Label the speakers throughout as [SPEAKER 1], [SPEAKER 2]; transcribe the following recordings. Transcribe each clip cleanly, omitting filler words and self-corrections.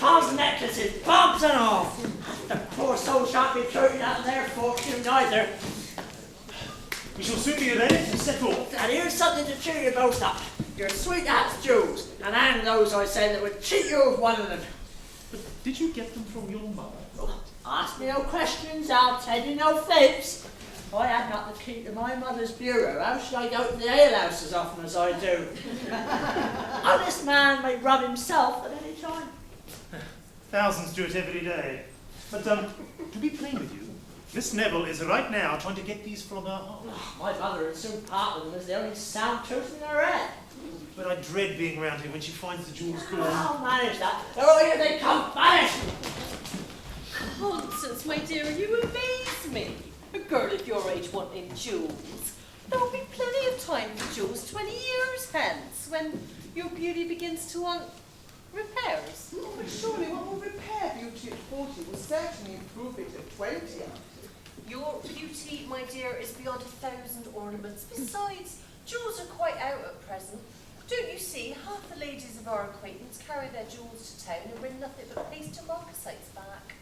[SPEAKER 1] pearls necklaces, bombs and all. The poor soul shan't be counting out their fortune either.
[SPEAKER 2] We shall soon be ready to set off.
[SPEAKER 1] And here's something to cheer you both up. Your sweetheart's jewels, and hang those, I say, that would cheat you of one of them.
[SPEAKER 2] But did you get them from your mother?
[SPEAKER 1] Ask me no questions, I'll tell you no fibs. I had not the key to my mother's bureau. How should I go to the alehouse as often as I do? Honest man may rub himself at any time.
[SPEAKER 2] Thousands do it every day. But, to be plain with you, Miss Neville is right now trying to get these from her aunt.
[SPEAKER 1] Oh, my mother would soon part with them as the only sound tooth in her head.
[SPEAKER 2] But I dread being round here when she finds the jewels gone.
[SPEAKER 1] I'll manage that. Oh, here they come, vanish!
[SPEAKER 3] Constance, my dear, you amaze me. A girl of your age wanting jewels. There'll be plenty of time for jewels 20 years hence, when your beauty begins to want repairs.
[SPEAKER 4] Oh, but surely what will repair beauty at 40 will certainly improve it at 20.
[SPEAKER 3] Your beauty, my dear, is beyond 1,000 ornaments. Besides, jewels are quite out at present. Don't you see, half the ladies of our acquaintance carry their jewels to town and bring nothing but paste and marcasites back.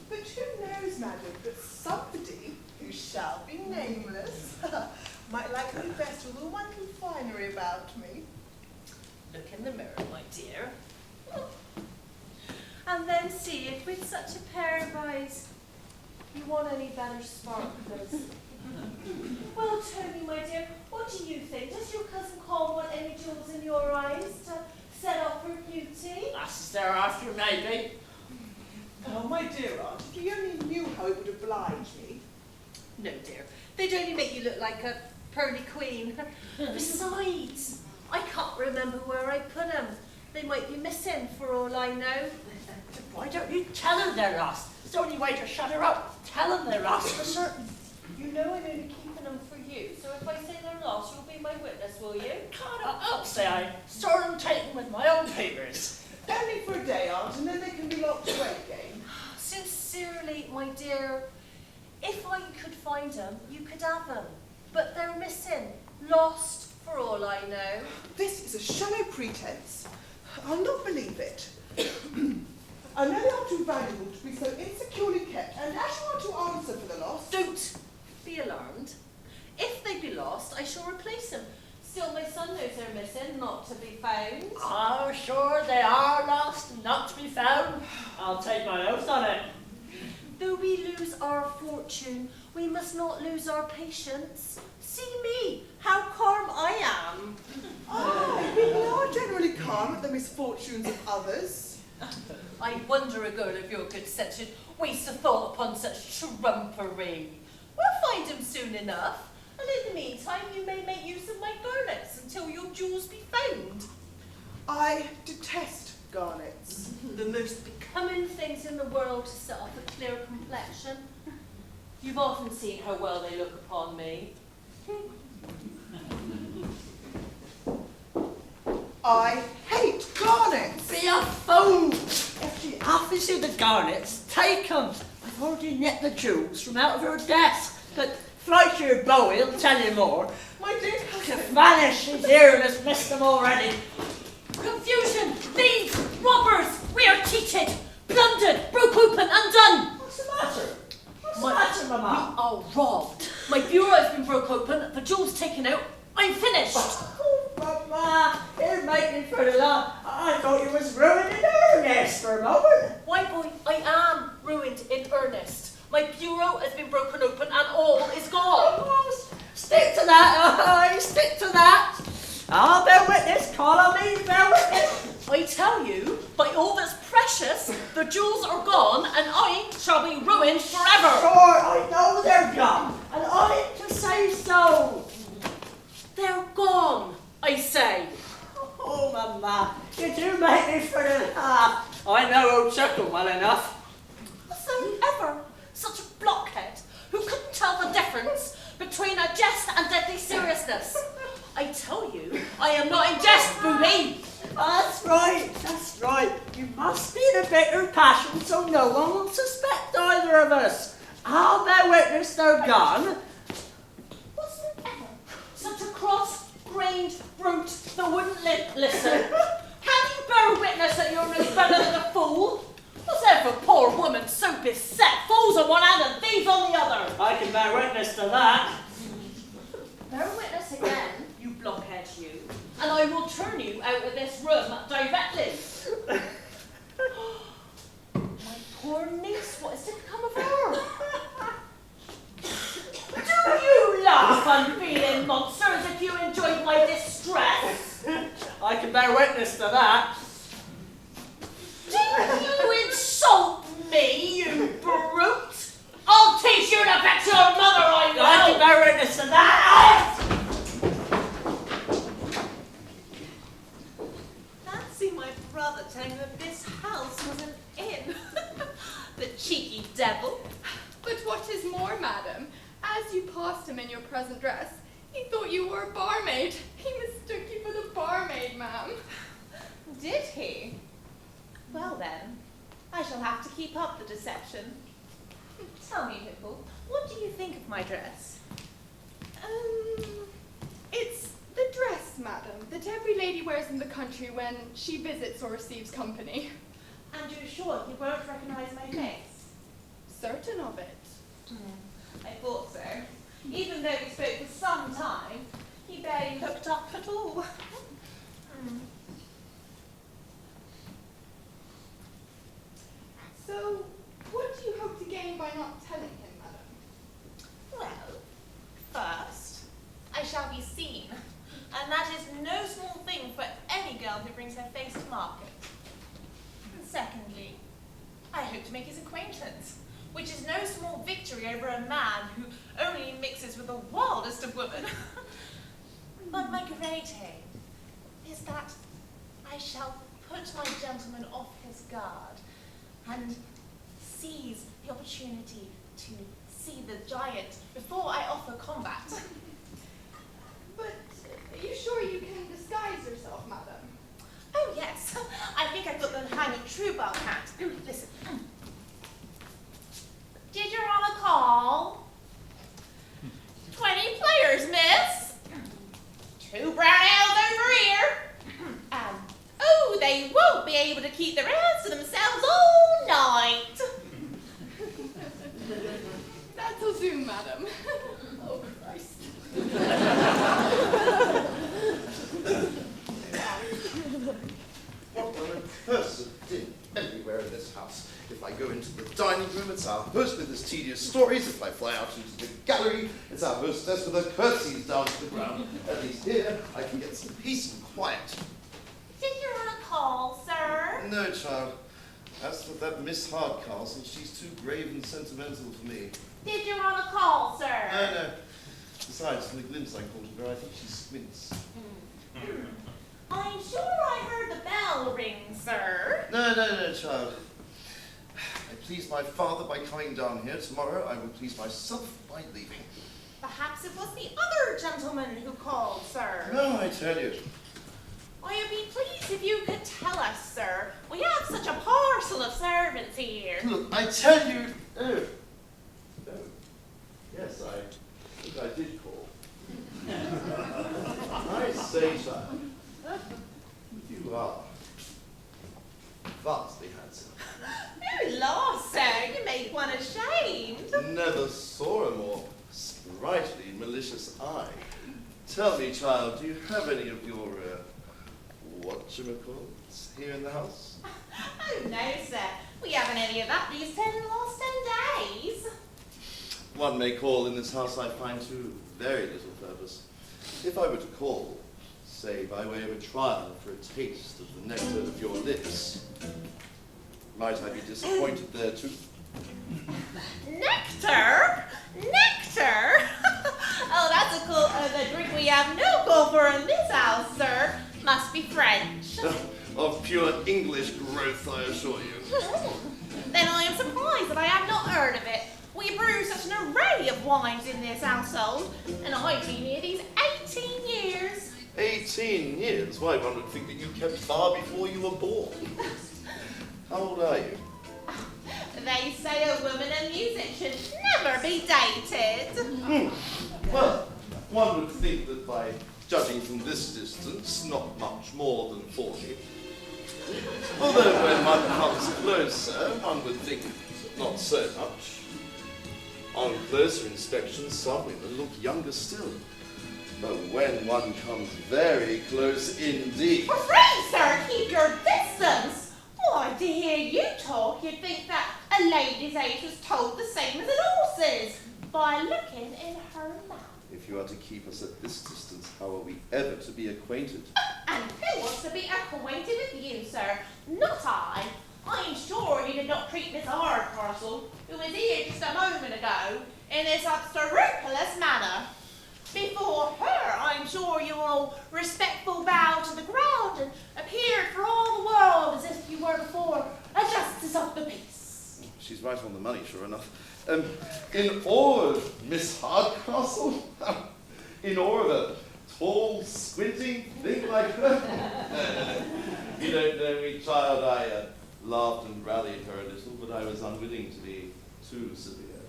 [SPEAKER 4] But who knows, madam, that somebody, who shall be nameless, might like me best with all my finery about me.
[SPEAKER 3] Look in the mirror, my dear. And then see if with such a pair of eyes you want any better sparklers. Well, Tony, my dear, what do you think? Does your cousin Colm want any jewels in your eyes to set off her beauty?
[SPEAKER 1] That's there after, maybe.
[SPEAKER 4] Oh, my dear aunt, if you only knew how it would oblige me.
[SPEAKER 3] No, dear. They'd only make you look like a pearly queen. Besides, I can't remember where I put them. They might be missing, for all I know.
[SPEAKER 1] Why don't you tell them they're lost? It's the only way to shut her up. Tell them they're lost for certain.
[SPEAKER 3] You know I'm only keeping them for you, so if I say they're lost, you'll be my witness, will you?
[SPEAKER 1] I'll say I saw them taken with my own papers.
[SPEAKER 4] Only for a day, aunt, and then they can be locked away again.
[SPEAKER 3] Sincerely, my dear, if I could find them, you could have them. But they're missing, lost, for all I know.
[SPEAKER 4] This is a shallow pretense. I'll not believe it. I know they are too valuable to be so insecurely kept, and as you want to answer for the loss...
[SPEAKER 3] Don't be alarmed. If they be lost, I shall replace them. Still, my son knows they're missing, not to be found.
[SPEAKER 1] Oh, sure, they are lost and not to be found. I'll take my oath on it.
[SPEAKER 3] Though we lose our fortune, we must not lose our patience. See me, how calm I am.
[SPEAKER 4] People are generally calm at the misfortunes of others.
[SPEAKER 3] I wonder a girl of your good sense should waste a thought upon such trumpery. We'll find him soon enough, and in the meantime you may make use of my garnets until your jewels be found.
[SPEAKER 4] I detest garnets.
[SPEAKER 3] The most becoming things in the world to set off a clear complexion. You've often seen how well they look upon me.
[SPEAKER 4] I hate garnets.
[SPEAKER 1] Be a fool! If she offers you the garnets, take them. I've already nipped the jewels from out of her desk. But fly to your bow, he'll tell you more.
[SPEAKER 4] My dear cousin.
[SPEAKER 1] Vanish, she's here and has missed them already.
[SPEAKER 3] Confusion! Thieves! Robbers! We are cheated! Plundered! Broke open! Undone!
[SPEAKER 1] What's the matter? What's the matter, Mama?
[SPEAKER 3] We are robbed. My bureau has been broke open, the jewels taken out. I'm finished.
[SPEAKER 1] Oh, Mama, you're making for the law. I thought you was ruined in earnest for a moment.
[SPEAKER 3] Why, boy, I am ruined in earnest. My bureau has been broken open and all is gone.
[SPEAKER 1] Oh, stick to that, I stick to that. I'll bear witness, call on me, bear witness.
[SPEAKER 3] I tell you, by all that's precious, the jewels are gone and I shall be ruined forever.
[SPEAKER 1] Sure, I know they're gone, and I ain't to say so.
[SPEAKER 3] They're gone, I say.
[SPEAKER 1] Oh, Mama, you do make me for the laugh. I know old Chuckle well enough.
[SPEAKER 3] Was there ever such a blockhead who couldn't tell the difference between a jest and deadly seriousness? I tell you, I am not in jest, booby.
[SPEAKER 1] That's right. You must be in a bitter passion so no one will suspect either of us. I'll bear witness they're gone.
[SPEAKER 3] Was there ever such a cross-grained brute that wouldn't listen? Can you bear witness that you're no better than a fool?
[SPEAKER 1] to that.
[SPEAKER 3] Bear witness again, you blockhead you, and I will turn you out of this room directly. My poor niece, what is to become of her? Do you laugh, unfeeling monster, as if you enjoyed my distress?
[SPEAKER 1] I can bear witness to that.
[SPEAKER 3] Do you insult me, you brute? I'll teach you to fetch your mother, I will!
[SPEAKER 1] I can bear witness to that.
[SPEAKER 5] Fancy my brother telling you that this house was an inn. The cheeky devil.
[SPEAKER 6] But what is more, madam, as you passed him in your present dress, he thought you were a barmaid. He mistook you for the barmaid, ma'am.
[SPEAKER 5] Did he? Well then, I shall have to keep up the deception. Tell me, Hipple, what do you think of my dress?
[SPEAKER 6] It's the dress, madam, that every lady wears in the country when she visits or receives company.
[SPEAKER 5] And you're sure you won't recognize my face?
[SPEAKER 6] Certain of it.
[SPEAKER 5] I thought so. Even though we spoke for some time, he barely looked up at all.
[SPEAKER 6] So, what do you hope to gain by not telling him, madam?
[SPEAKER 5] Well, first, I shall be seen, and that is no small thing for any girl who brings her face to market. And secondly, I hope to make his acquaintance, which is no small victory over a man who only mixes with the wildest of women. But my great aim is that I shall put my gentleman off his guard and seize the opportunity to see the giant before I offer combat.
[SPEAKER 6] But are you sure you can disguise yourself, madam?
[SPEAKER 5] Oh yes, I think I've got the hang of true bug hat. Listen. Did your honor call? 20 players, miss. 2 brown ales over here. And oh, they won't be able to keep their hands to themselves all night.
[SPEAKER 6] That'll do, madam. Oh, Christ.
[SPEAKER 7] What an accursed din everywhere in this house. If I go into the dining room, it's our host with his tedious stories. If I fly out into the gallery, it's our hostess with her curtsies down to the ground. At least here, I can get some peace and quiet.
[SPEAKER 5] Did your honor call, sir?
[SPEAKER 7] No, child. As for that Miss Hardcastle, she's too grave and sentimental for me.
[SPEAKER 5] Did your honor call, sir?
[SPEAKER 7] No. Besides, from the glimpse I caught of her, I think she squints.
[SPEAKER 5] I'm sure I heard the bell ring, sir.
[SPEAKER 7] No, child. I pleased my father by coming down here. Tomorrow I will please myself by leaving.
[SPEAKER 5] Perhaps it was the other gentleman who called, sir.
[SPEAKER 7] No, I tell you.
[SPEAKER 5] I'd be pleased if you could tell us, sir. We have such a parcel of servants here.
[SPEAKER 7] Look, I tell you. Oh. Yes, I think I did call. I say, child, you are vastly handsome.
[SPEAKER 5] Oh, Lord, sir, you make one ashamed.
[SPEAKER 7] Never saw a more sprightly, malicious eye. Tell me, child, do you have any of your, whatchamacallits here in the house?
[SPEAKER 5] Oh, no, sir. We haven't any of that these last 10 days.
[SPEAKER 7] One may call in this house, I find, to very little purpose. If I were to call, say, by way of a trial for a taste of the nectar of your lips, might I be disappointed there too?
[SPEAKER 5] Nectar? Nectar? Oh, that's a drink we have no call for in this house, sir. Must be French.
[SPEAKER 7] Of pure English growth, I assure you.
[SPEAKER 5] Then I am surprised that I have not heard of it. We brew such an array of wines in this household, and I've been here these 18 years.
[SPEAKER 7] 18 years? Why, one would think that you kept far before you were born. How old are you?
[SPEAKER 5] They say a woman in music should never be dated.
[SPEAKER 7] Well, one would think that by judging from this distance, not much more than 40. Although when one comes closer, one would think not so much. On closer inspection, some women look younger still. But when one comes very close indeed...
[SPEAKER 5] Pray, sir, keep your distance. Why, to hear you talk, you'd think that a lady's age was told the same as an horse's, by looking in her mouth.
[SPEAKER 7] If you are to keep us at this distance, how are we ever to be acquainted?
[SPEAKER 5] And who wants to be acquainted with you, sir? Not I. I am sure you did not treat Miss Hardcastle, who was here just a moment ago, in this obstreperous manner. Before her, I'm sure you all respectful bow to the ground and appeared for all the world as if you were before a justice of the peace.
[SPEAKER 7] She's right on the money, sure enough. In awe of Miss Hardcastle? In awe of a tall, squinting thing like her? You don't know me, child. I laughed and rallied her a little, but I was unwilling to be too severe.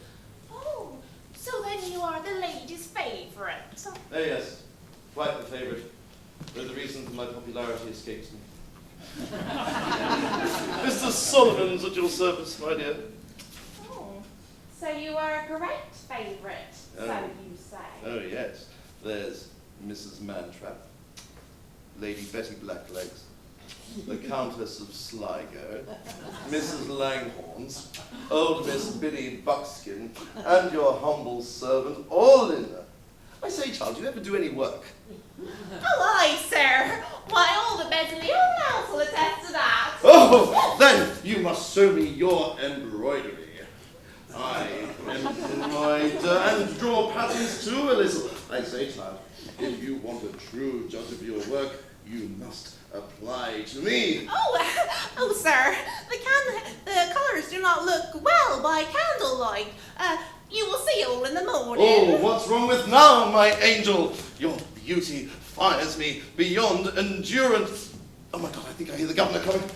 [SPEAKER 5] Oh, so then you are the lady's favourite.
[SPEAKER 7] Oh yes, quite the favourite. Though the reason for my popularity escapes me. Mr. Sullivan's at your service, my dear.
[SPEAKER 5] Oh, so you are a great favourite, so you say.
[SPEAKER 7] Oh yes, there's Mrs. Mantrap, Lady Betty Blacklegs, the Countess of Sligo, Mrs. Langhorns, old Miss Billy Buckskin, and your humble servant, all in there. I say, child, do you ever do any work?
[SPEAKER 5] Oh, aye, sir. Why, all the beds in the old house will attest to that.
[SPEAKER 7] Oh, then you must show me your embroidery. I embroider and draw patterns too a little. I say, child, if you want a true judge of your work, you must apply to me.
[SPEAKER 5] Oh, sir, the colours do not look well by candlelight. You will see all in the morning.
[SPEAKER 7] Oh, what's wrong with now, my angel? Your beauty fires me beyond endurance. Oh my God, I think I hear the governor coming.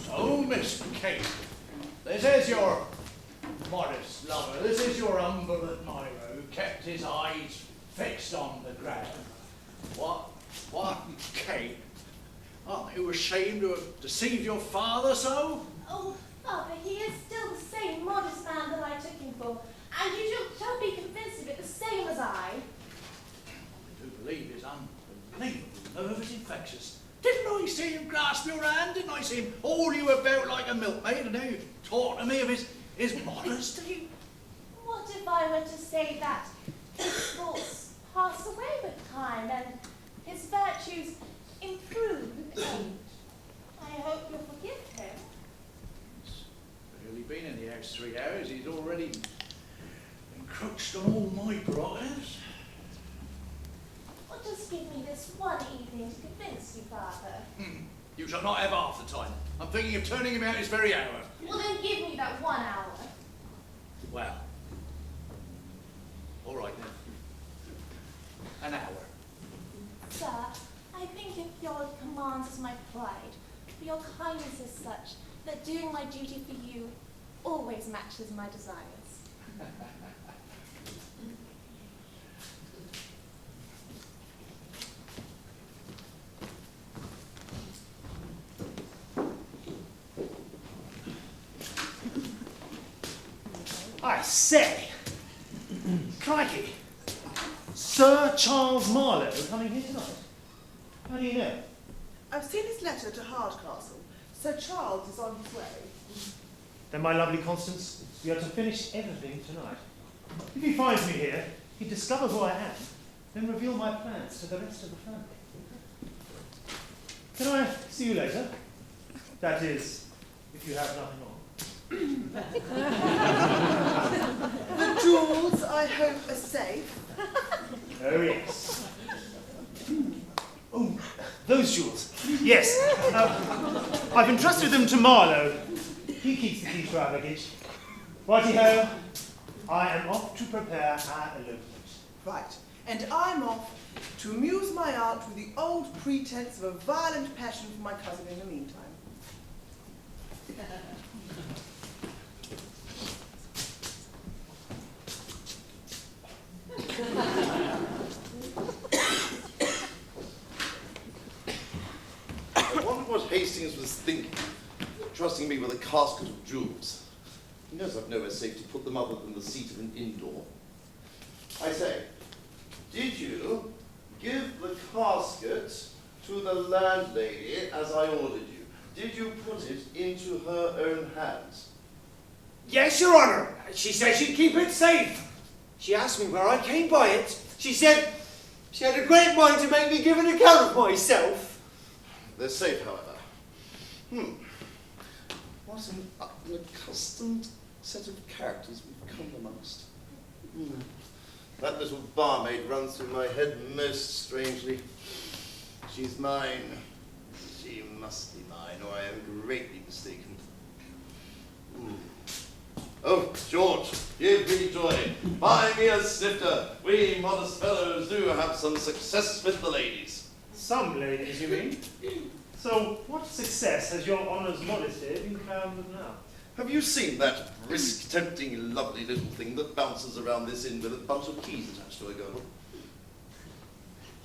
[SPEAKER 8] So, Miss Kate, this is your modest lover, this is your humble admirer who kept his eyes fixed on the ground. What, Kate? Aren't you ashamed to have deceived your father so?
[SPEAKER 3] Oh, Father, he is still the same modest man that I took him for, and you shall be convinced of it the same as I.
[SPEAKER 8] I do believe he's unbelievable. Nervous, infectious. Didn't I see him grasp your hand? Didn't I see him haul you about like a milkmaid? And now you talk to me of his modesty?
[SPEAKER 3] What if I were to say that his thoughts pass away with time and his virtues improve with age? I hope you'll forgive him.
[SPEAKER 8] He's barely been in the house 3 hours. He's already encroached on all my prerogatives.
[SPEAKER 3] Well, just give me this one evening to convince you, Father.
[SPEAKER 8] You shall not have half the time. I'm thinking of turning him out this very hour.
[SPEAKER 3] Well, then give me that 1 hour.
[SPEAKER 8] Well, all right then. An hour.
[SPEAKER 3] Sir, I think if your commands is my pride, but your kindness is such that doing my duty for you always matches my desires.
[SPEAKER 2] I say, crikey, Sir Charles Marlowe coming here tonight? How do you know?
[SPEAKER 4] I've seen his letter to Hardcastle. Sir Charles is on his way.
[SPEAKER 2] Then, my lovely Constance, we are to finish everything tonight. If he finds me here, he'd discover who I am, then reveal my plans to the rest of the family. Can I see you later? That is, if you have nothing on.
[SPEAKER 4] The jewels, I hope, are safe.
[SPEAKER 2] Oh, yes. Oh, those jewels. Yes. I've entrusted them to Marlowe. He keeps the keys for our luggage. Righty-ho, I am off to prepare our elopement.
[SPEAKER 4] Right, and I'm off to amuse my aunt with the old pretense of a violent passion for my cousin in the meantime.
[SPEAKER 7] I wonder what Hastings was thinking, trusting me with a casket of jewels. He knows I've nowhere safe to put them other than the seat of an indoor. I say, did you give the casket to the landlady as I ordered you? Did you put it into her own hands?
[SPEAKER 9] Yes, Your Honour. She said she'd keep it safe. She asked me where I came by it. She said she had a great mind to make me give an account of myself.
[SPEAKER 7] They're safe, however. What an unaccustomed set of characters we've come amongst. That little barmaid runs through my head most strangely. She's mine. She must be mine, or I am greatly mistaken. Oh, George, give me joy. Buy me a snifter. We modest fellows do have some success with the ladies.
[SPEAKER 2] Some ladies, you mean? So, what success has your honour's modesty been crowned with now?
[SPEAKER 7] Have you seen that brisk, tempting, lovely little thing that bounces around this inn with a bunch of keys attached to her girdle?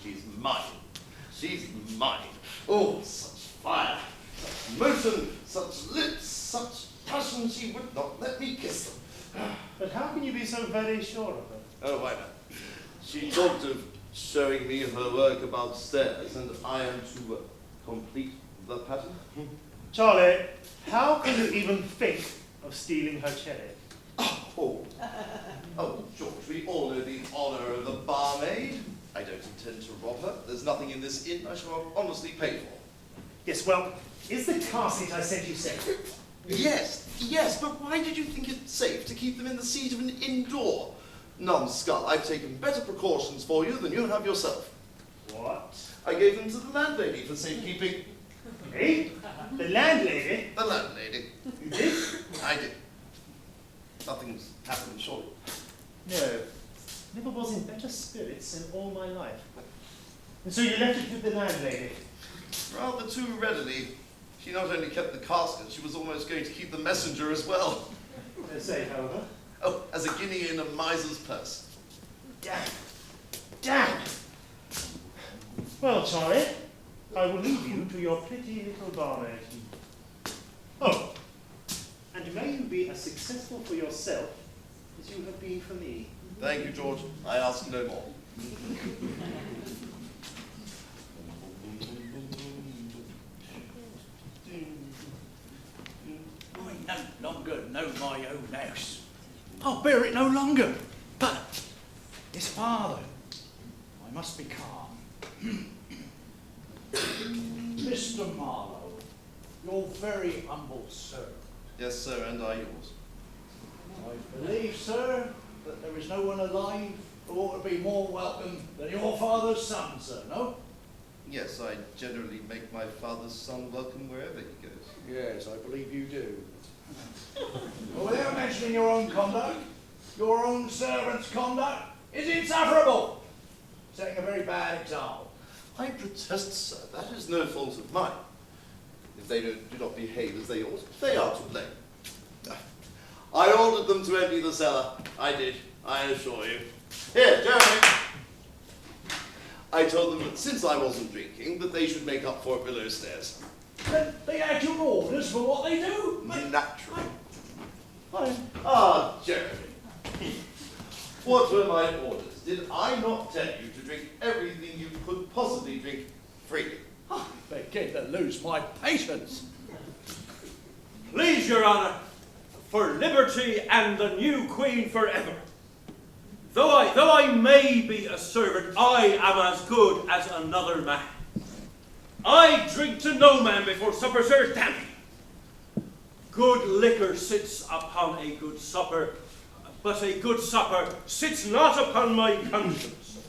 [SPEAKER 7] She's mine. She's mine. Oh, such fire, such motion, such lips, such passion, she would not let me kiss them.
[SPEAKER 2] But how can you be so very sure of her?
[SPEAKER 7] Oh, why not? She talked of showing me her work above stairs, and I am to complete the pattern.
[SPEAKER 2] Charlie, how can you even think of stealing her cherry?
[SPEAKER 7] Oh, George, we all know the honour of the barmaid. I don't intend to rob her. There's nothing in this inn I shall honestly pay for.
[SPEAKER 2] Yes, well, is the casket I sent you safe?
[SPEAKER 7] Yes, but why did you think it safe to keep them in the seat of an indoor? Numbskull, I've taken better precautions for you than you have yourself.
[SPEAKER 2] What?
[SPEAKER 7] I gave them to the landlady for safekeeping.
[SPEAKER 2] Eh? The landlady?
[SPEAKER 7] The landlady.
[SPEAKER 2] You did?
[SPEAKER 7] I did. Nothing's happened, surely.
[SPEAKER 2] No. Never was in better spirits in all my life. And so you left it with the landlady?
[SPEAKER 7] Rather too readily. She not only kept the casket, she was almost going to keep the messenger as well.
[SPEAKER 2] They're safe, however.
[SPEAKER 7] Oh, as a guinea in a miser's purse.
[SPEAKER 2] Damn! Well, Charlie, I will leave you to your pretty little barmaid. Oh, and may you be as successful for yourself as you have been for me.
[SPEAKER 7] Thank you, George. I ask no more.
[SPEAKER 8] I no longer know my own house. I'll bear it no longer. But, his father, I must be calm. Mr. Marlowe, your very humble servant.
[SPEAKER 7] Yes, sir, and I yours.
[SPEAKER 8] I believe, sir, that there is no one alive who ought to be more welcome than your father's son, sir, no?
[SPEAKER 7] Yes, I generally make my father's son welcome wherever he goes.
[SPEAKER 8] Yes, I believe you do. But without mentioning your own conduct, your own servant's conduct is insufferable, setting a very bad example.
[SPEAKER 7] I protest, sir, that is no fault of mine. If they do not behave as they ought, they are to blame. I ordered them to empty the cellar. I did, I assure you. Here, Jeremy. I told them that since I wasn't drinking, that they should make up for it below stairs.
[SPEAKER 8] Then they had your orders for what they do?
[SPEAKER 7] Naturally. Jeremy. What were my orders? Did I not tell you to drink everything you could possibly drink freely?
[SPEAKER 8] I begin to lose my patience.
[SPEAKER 10] Please, Your Honour, for liberty and the new Queen forever. Though I may be a servant, I am as good as another man. I drink to no man before supper, sir, damn it. Good liquor sits upon a good supper, but a good supper sits not upon my conscience.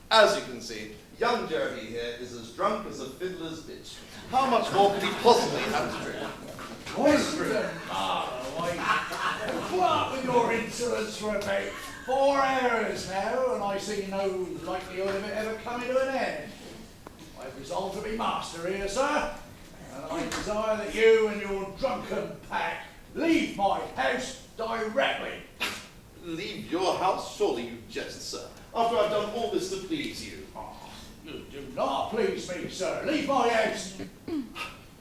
[SPEAKER 7] As you can see, young Jeremy here is as drunk as a fiddler's bitch. How much more could he possibly have to drink?
[SPEAKER 8] Mr. Marlowe, I've put up with your insolence for about 4 hours now, and I see no likelihood of it ever coming to an end. I've resolved to be master here, sir, and I desire that you and your drunken pack leave my house directly.
[SPEAKER 7] Leave your house? Surely you jest, sir. After I've done all this to please you.
[SPEAKER 8] Oh, you do not please me, sir. Leave my house.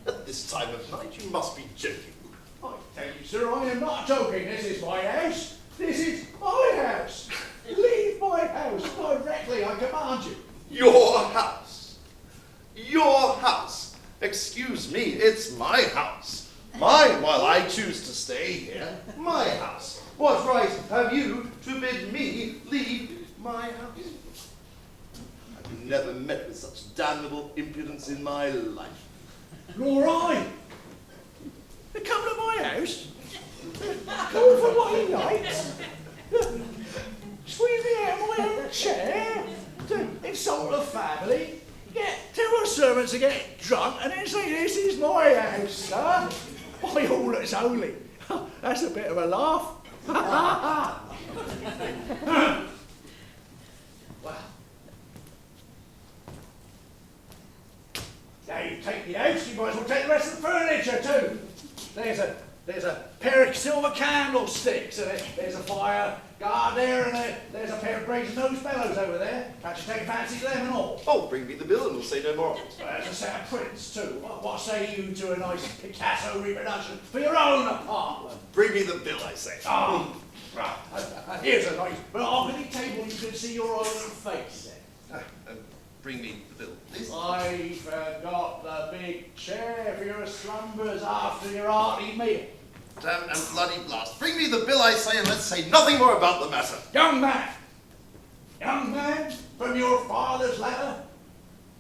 [SPEAKER 7] At this time of night, you must be joking.
[SPEAKER 8] I tell you, sir, I am not joking. This is my house. This is my house. Leave my house directly, I command you.
[SPEAKER 7] Your house. Your house. Excuse me, it's my house. Mine while I choose to stay here. My house. What right have you to bid me leave my house? I've never met with such damnable impudence in my life.
[SPEAKER 8] Nor I. They come to my house. Go for my nights. Squeeze me out of my own chair. To insult the family. Get two of servants to get drunk and then say, this is my house, sir. By all that's holy. That's a bit of a laugh. Wow. Now you take the house, you might as well take the rest of the furniture too. There's a pair of silver candlesticks, and there's a fire guard there, and there's a pair of brazen nose bellows over there. Can't you take a fancy to them and all?
[SPEAKER 7] Oh, bring me the bill and we'll say no more.
[SPEAKER 8] There's a set of prints too. What say you to a nice Picasso reproduction for your own apartment?
[SPEAKER 7] Bring me the bill, I say.
[SPEAKER 8] Oh, right. Here's a nice mahogany table you can see your own face in.
[SPEAKER 7] Bring me the bill, please.
[SPEAKER 8] I forgot the big chair for your slumbers after your hearty meal.
[SPEAKER 7] Damn and bloody blast. Bring me the bill, I say, and let's say nothing more about the matter.
[SPEAKER 8] Young man, from your father's letter,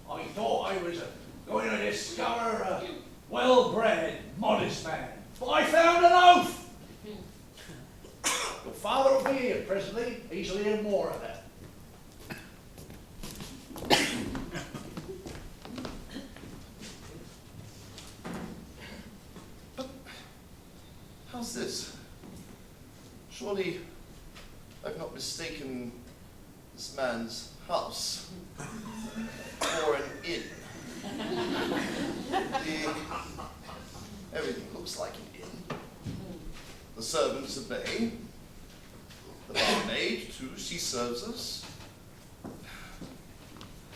[SPEAKER 8] I thought I was going to discover a well-bred, modest man, but I found an oath. Your father will be here presently. He shall hear more of that.
[SPEAKER 7] How's this? Surely I've not mistaken this man's house for an inn. Everything looks like an inn. The servants obey. The barmaid, too, she serves us.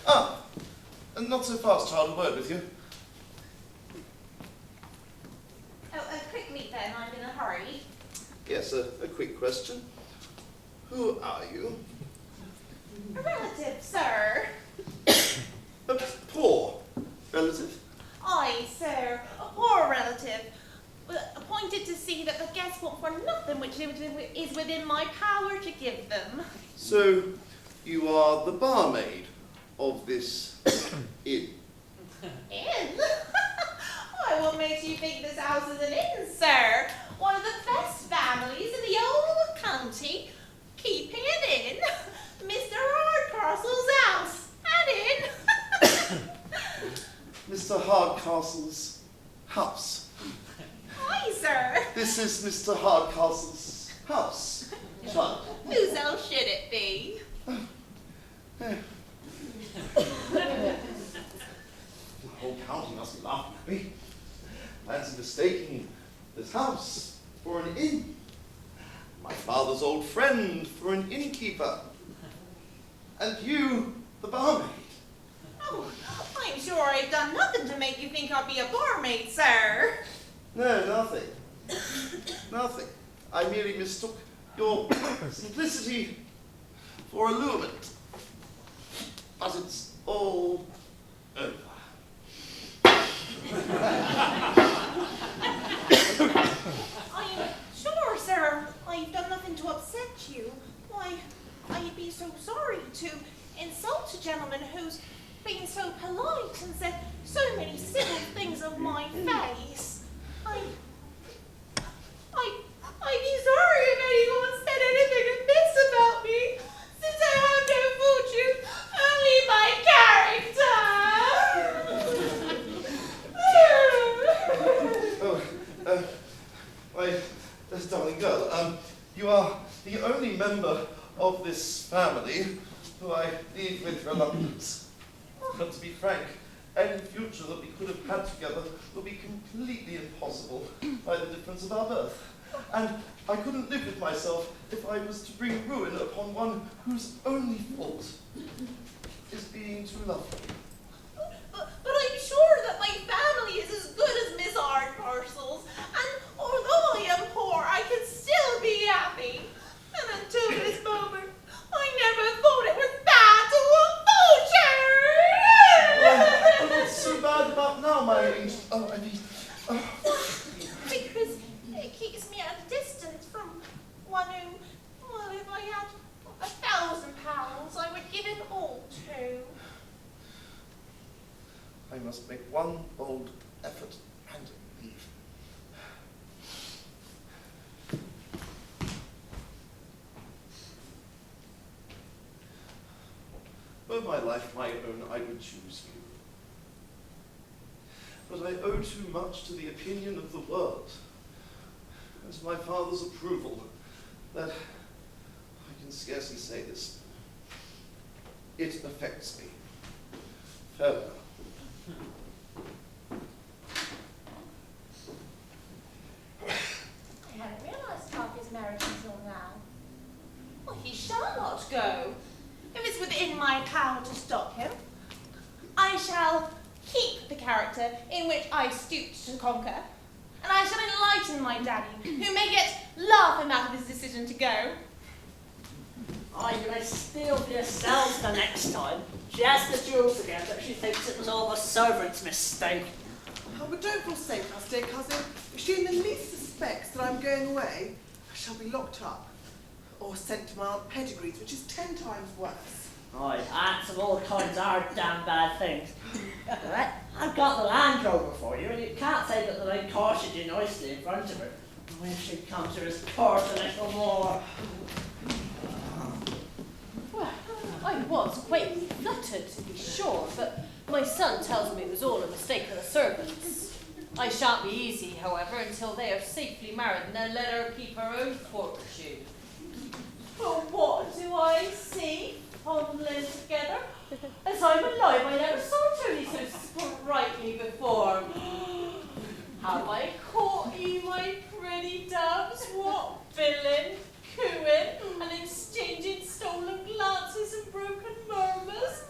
[SPEAKER 7] Ah, and not so fast, child, a word with you.
[SPEAKER 5] Oh, quickly then, I'm in a hurry.
[SPEAKER 7] Yes, a quick question. Who are you?
[SPEAKER 5] A relative, sir.
[SPEAKER 7] A poor relative?
[SPEAKER 5] Aye, sir, a poor relative. Appointed to see that the guests want for nothing which is within my power to give them.
[SPEAKER 7] So, you are the barmaid of this inn?
[SPEAKER 5] Inn? Why, what makes you think this house is an inn, sir? One of the best families in the whole county, keeping an inn. Mr. Hardcastle's house, an inn.
[SPEAKER 7] Mr. Hardcastle's house.
[SPEAKER 5] Aye, sir.
[SPEAKER 7] This is Mr. Hardcastle's house, child.
[SPEAKER 5] Whose else should it be?
[SPEAKER 7] The whole county must be laughing at me. Fancy mistaking this house for an inn. My father's old friend for an innkeeper. And you, the barmaid.
[SPEAKER 5] Oh, I'm sure I've done nothing to make you think I'd be a barmaid, sir.
[SPEAKER 7] No, nothing. Nothing. I merely mistook your simplicity for allurement. But it's all over.
[SPEAKER 5] I'm sure, sir, I've done nothing to upset you. Why, I'd be so sorry to insult a gentleman who's been so polite and said so many civil things of my face. I'd be sorry if anyone said anything amiss about me, since I
[SPEAKER 7] have no character. Darling girl, you are the only member of this family who I leave with reluctance. But to be frank, any future that we could have had together will be completely impossible by the difference of our birth. And I couldn't live with myself if I was to bring ruin upon one whose only fault is being too lovely.
[SPEAKER 5] But I'm sure that my family is as good as Miss Hardcastle's, and although I am poor,
[SPEAKER 7] I must make one bold effort and leave. Were my life my own, I would choose you. But I owe too much to the opinion of the world, and to my father's approval, that I can scarcely say this. It affects me. Farewell.
[SPEAKER 5] I hadn't realised Park is married until now. Well, he shall not go. If it's within my power to stop him, I shall keep the character in which I stooped to conquer, and I shall enlighten my daddy, who may yet laugh him out of his decision to go.
[SPEAKER 1] Oh, you may steal for yourselves the next time. She has the jewels again, but she thinks it was all the servant's mistake.
[SPEAKER 4] Oh, but don't forsake us, dear cousin. If she in the least suspects that I'm going away, I shall be locked up. Or sent to my Aunt Pedigree's, which is 10 times worse.
[SPEAKER 1] Aye, aunts of all kinds are damn bad things. Right, I've got the Land Rover for you, and you can't say that they cautioned you nicely in front of her. When she comes to us, court a little more.
[SPEAKER 3] Well, I was quite fluttered, to be sure, but my son tells me it was all a mistake of the servants. I shan't be easy, however, until they are safely married, and then let her keep her own fortune. But what do I see, fondling together? As I'm alive, I never saw Tony so sprightly before. Have I caught you, my pretty doves? What villain, cooing, and exchanging stolen glances and broken murmurs?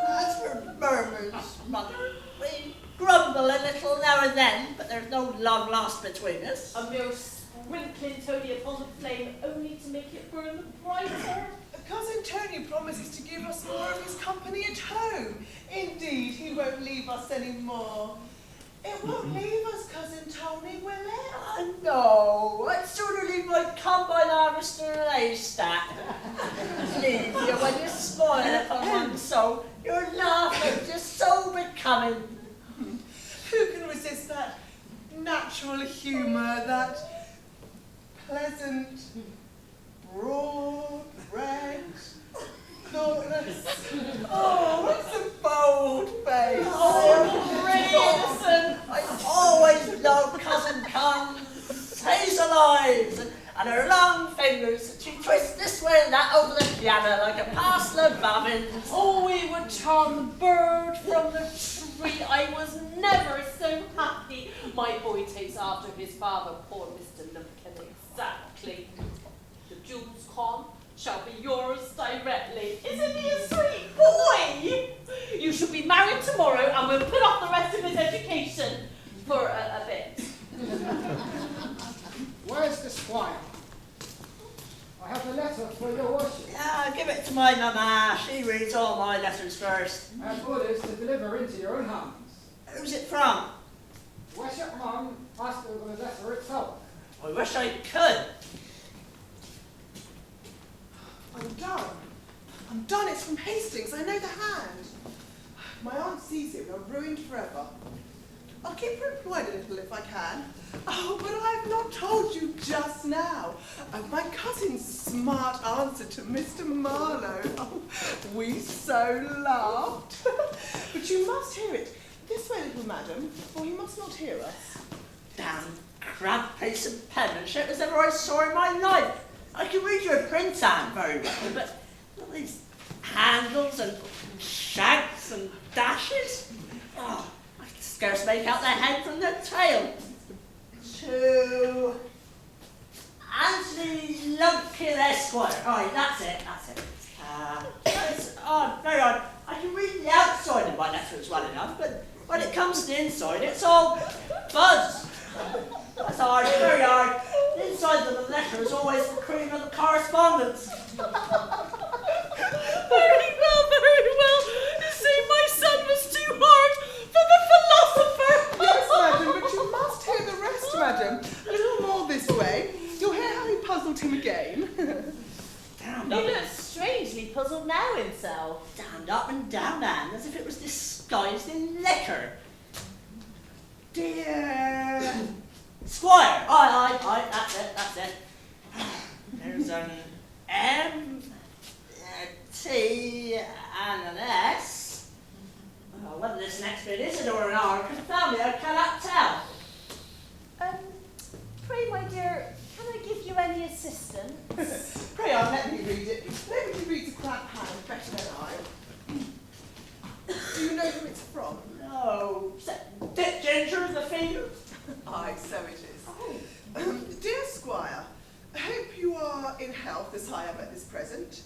[SPEAKER 1] As for murmurs, mother, we grumble a little now and then, but there's no love lost between us.
[SPEAKER 3] A mere sprinkling Tony upon the flame, only to make it burn the brighter.
[SPEAKER 4] Cousin Tony promises to give us more of his company at home. Indeed, he won't leave us any more. It won't leave us, Cousin Tony, will it?
[SPEAKER 1] Oh, no, I'd sooner leave my combine harvester in a haystack. It's easier when you smile upon one so. Your laughter is just so becoming.
[SPEAKER 4] Who can resist that natural humour, that pleasant, broad, red, thoughtless? Oh, it's a bold face.
[SPEAKER 1] Oh, pretty innocent. I always loved Cousin Con's hazel eyes and her long fingers that she twists this way and that over the piano like a parcel of bobbins.
[SPEAKER 3] Oh, we would charm the bird from the tree. I was never so happy. My boy takes after his father, poor Mr. Lumpkin, exactly. The jewels, Con, shall be yours directly. Isn't he a sweet boy? You should be married tomorrow, and we'll put off the rest of his education for a bit.
[SPEAKER 11] Where's the squire? I have a letter for your worship.
[SPEAKER 1] Yeah, give it to my mamma. She reads all my letters first.
[SPEAKER 11] And orders to deliver into your own hands.
[SPEAKER 1] Who's it from?
[SPEAKER 11] Worship Mum asked over the letter itself.
[SPEAKER 1] I wish I could.
[SPEAKER 4] I'm done. I'm done. It's from Hastings. I know the hand. My aunt sees it. We're ruined forever. I'll keep her employed a little if I can. Oh, but I've not told you just now of my cousin's smart answer to Mr. Marlowe. Oh, we so laughed. But you must hear it. This way, little madam, or you must not hear us.
[SPEAKER 1] Damn cramped piece of penmanship as ever I saw in my life. I can read your print hand very well, but all these handles and shanks and dashes. Oh, I can scarce make out the head from the tail. To Anthony Lumpkin Esquire. Right, that's it, that's it. That's odd, very odd. I can read the outside of my letters well enough, but when it comes to the inside, it's all buzz. That's hard, very hard. The inside of the letter is always the cream of the correspondence.
[SPEAKER 3] Very well. You see, my son was too hard for the philosopher.
[SPEAKER 4] Yes, madam, but you must hear the rest, madam. A little more this way. You'll hear how he puzzled him again.
[SPEAKER 1] Damned
[SPEAKER 3] He
[SPEAKER 1] up,
[SPEAKER 3] looks strangely puzzled now himself.
[SPEAKER 1] damned up and down, Anne, as if it was this disguised in liquor. Dear Squire. Aye, that's it. There's an M, T, and an S. Well, whether this next bit is an or an R, confound me, I cannot tell.
[SPEAKER 3] Pray, my dear, can I give you any assistance?
[SPEAKER 4] Pray on, let me read it. Nobody reads a cramped hand better than I. Do you know who it's from?
[SPEAKER 1] No. Dick Ginger in the field?
[SPEAKER 4] Aye, so it is. Dear Squire, I hope you are in health as I am at this present.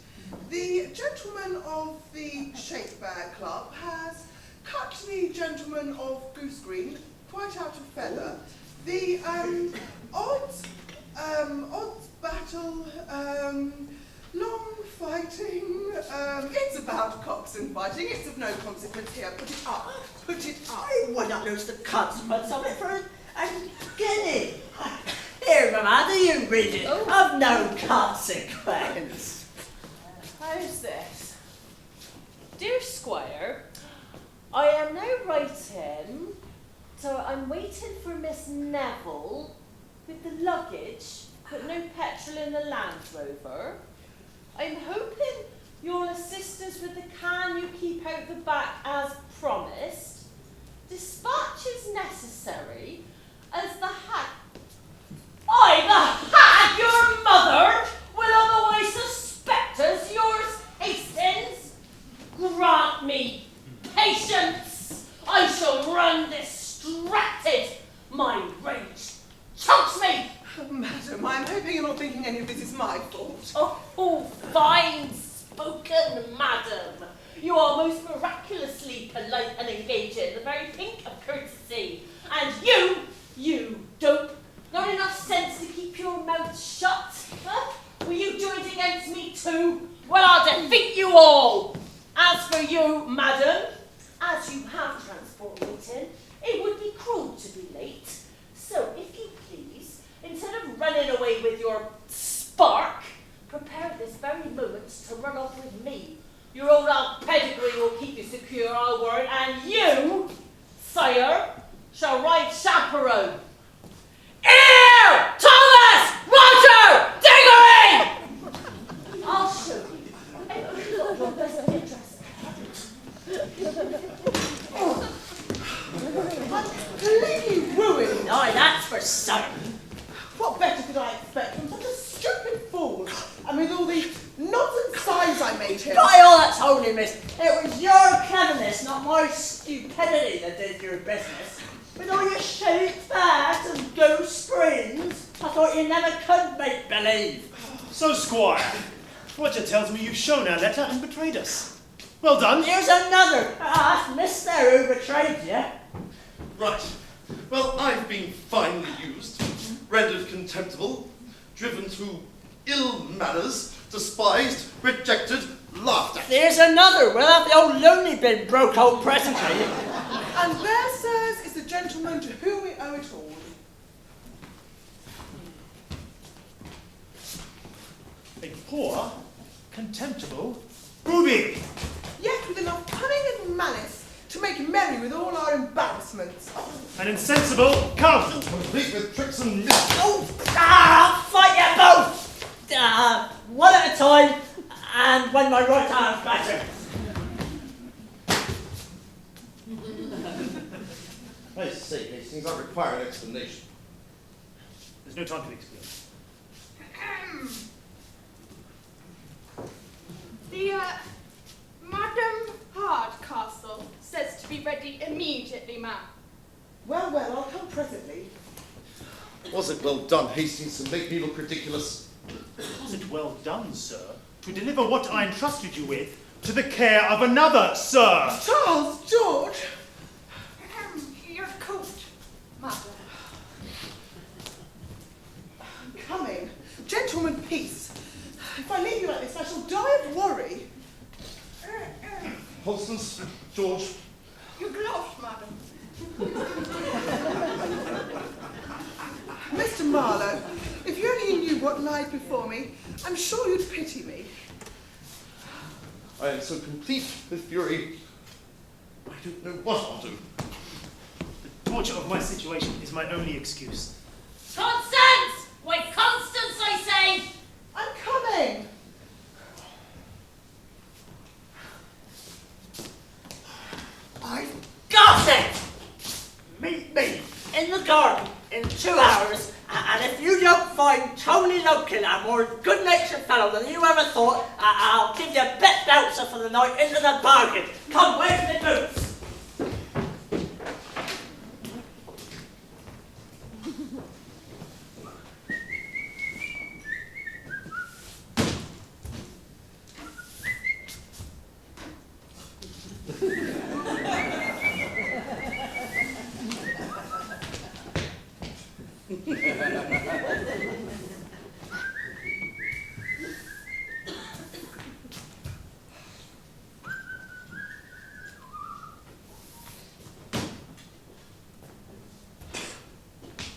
[SPEAKER 4] The gentleman of the Shape Bag Club has cut the gentleman of Goose Green quite out of feather. The odds battle, long fighting, it's about coxswain fighting, it's of no consequence here, put it up.
[SPEAKER 1] Why not lose the consequence of it for a guinea? Here, Mamma, do you read it? Of no consequence.
[SPEAKER 3] How's this? Dear Squire, I am now writing, so I'm waiting for Miss Neville with the luggage, but no petrol in the Land Rover. I'm hoping you'll assist us with the can you keep out the back as promised. Dispatch is necessary, as the hag... the hag, your mother, will otherwise suspect us yours, Hastings. Grant me patience. I shall run distracted. My rage chokes me.
[SPEAKER 4] Madam, I'm hoping you're not thinking any of this is my fault.
[SPEAKER 3] Oh, fine spoken, madam. You are most miraculously polite and engaging, the very pink of courtesy. And you dope, not enough sense to keep your mouth shut. Huh? Will you join against me too? Well, I'll defeat you all. As for you, madam, as you have transport waiting, it would be cruel to be late. So, if you please, instead of running away with your spark, prepare this very moment to run off with me. Your old aunt pedigree will keep you secure, I'll warrant, and you, sire, shall ride chaperone. Here! Thomas! Roger! Diggory! I'll show you. I've only got your best interest at heart.
[SPEAKER 4] I'm completely ruined.
[SPEAKER 1] Aye, that's for certain.
[SPEAKER 4] What better could I expect from such a stupid fool? And with all the knots and signs I made him.
[SPEAKER 1] By all that's holy, miss, it was your cleverness, not my stupidity, that did your business. With all your shaped bags and ghost screens, I thought you never could make believe.
[SPEAKER 2] So, Squire, Roger tells me you've shown our letter and betrayed us. Well done.
[SPEAKER 1] Here's another. That's Miss there who betrayed you.
[SPEAKER 7] Right. Well, I've been finely used, rendered contemptible, driven to ill manners, despised, rejected, laughed at.
[SPEAKER 1] There's another. We'll have the old lonely bin broke out presently.
[SPEAKER 4] And there, sirs, is the gentleman to whom we owe it all.
[SPEAKER 2] A poor, contemptible booby.
[SPEAKER 4] Yet with enough cunning and malice to make merry with all our embarrassments.
[SPEAKER 2] An insensible cub.
[SPEAKER 7] Complete with tricks and mischief.
[SPEAKER 1] I'll fight you both! One at a time, and when my right arm's better.
[SPEAKER 7] I say, Hastings, I require an explanation.
[SPEAKER 2] There's no time to explain.
[SPEAKER 6] The, Madam Hardcastle says to be ready immediately, ma'am.
[SPEAKER 4] Well, I'll come presently.
[SPEAKER 7] Was it well done, Hastings, to make me look ridiculous?
[SPEAKER 2] Was it well done, sir, to deliver what I entrusted you with to the care of another, sir?
[SPEAKER 4] Charles George!
[SPEAKER 6] Your coat, madam.
[SPEAKER 4] I'm coming. Gentlemen, peace. If I leave you like this, I shall die of worry.
[SPEAKER 7] Constance, George.
[SPEAKER 6] Your gloves, madam.
[SPEAKER 4] Mr. Marlowe, if you only knew what lies before me, I'm sure you'd pity me.
[SPEAKER 7] I am so complete with fury I don't know what I'll do.
[SPEAKER 2] The torture of my situation is my only excuse.
[SPEAKER 1] Constance! Wait, Constance, I say!
[SPEAKER 4] I'm coming.
[SPEAKER 1] I've got it! Meet me in the garden in 2 hours, and if you don't find Tony Lumpkin a more good-natured fellow than you ever thought, I'll give you a bet bouncer for the night into the bargain. Come, where's the boots?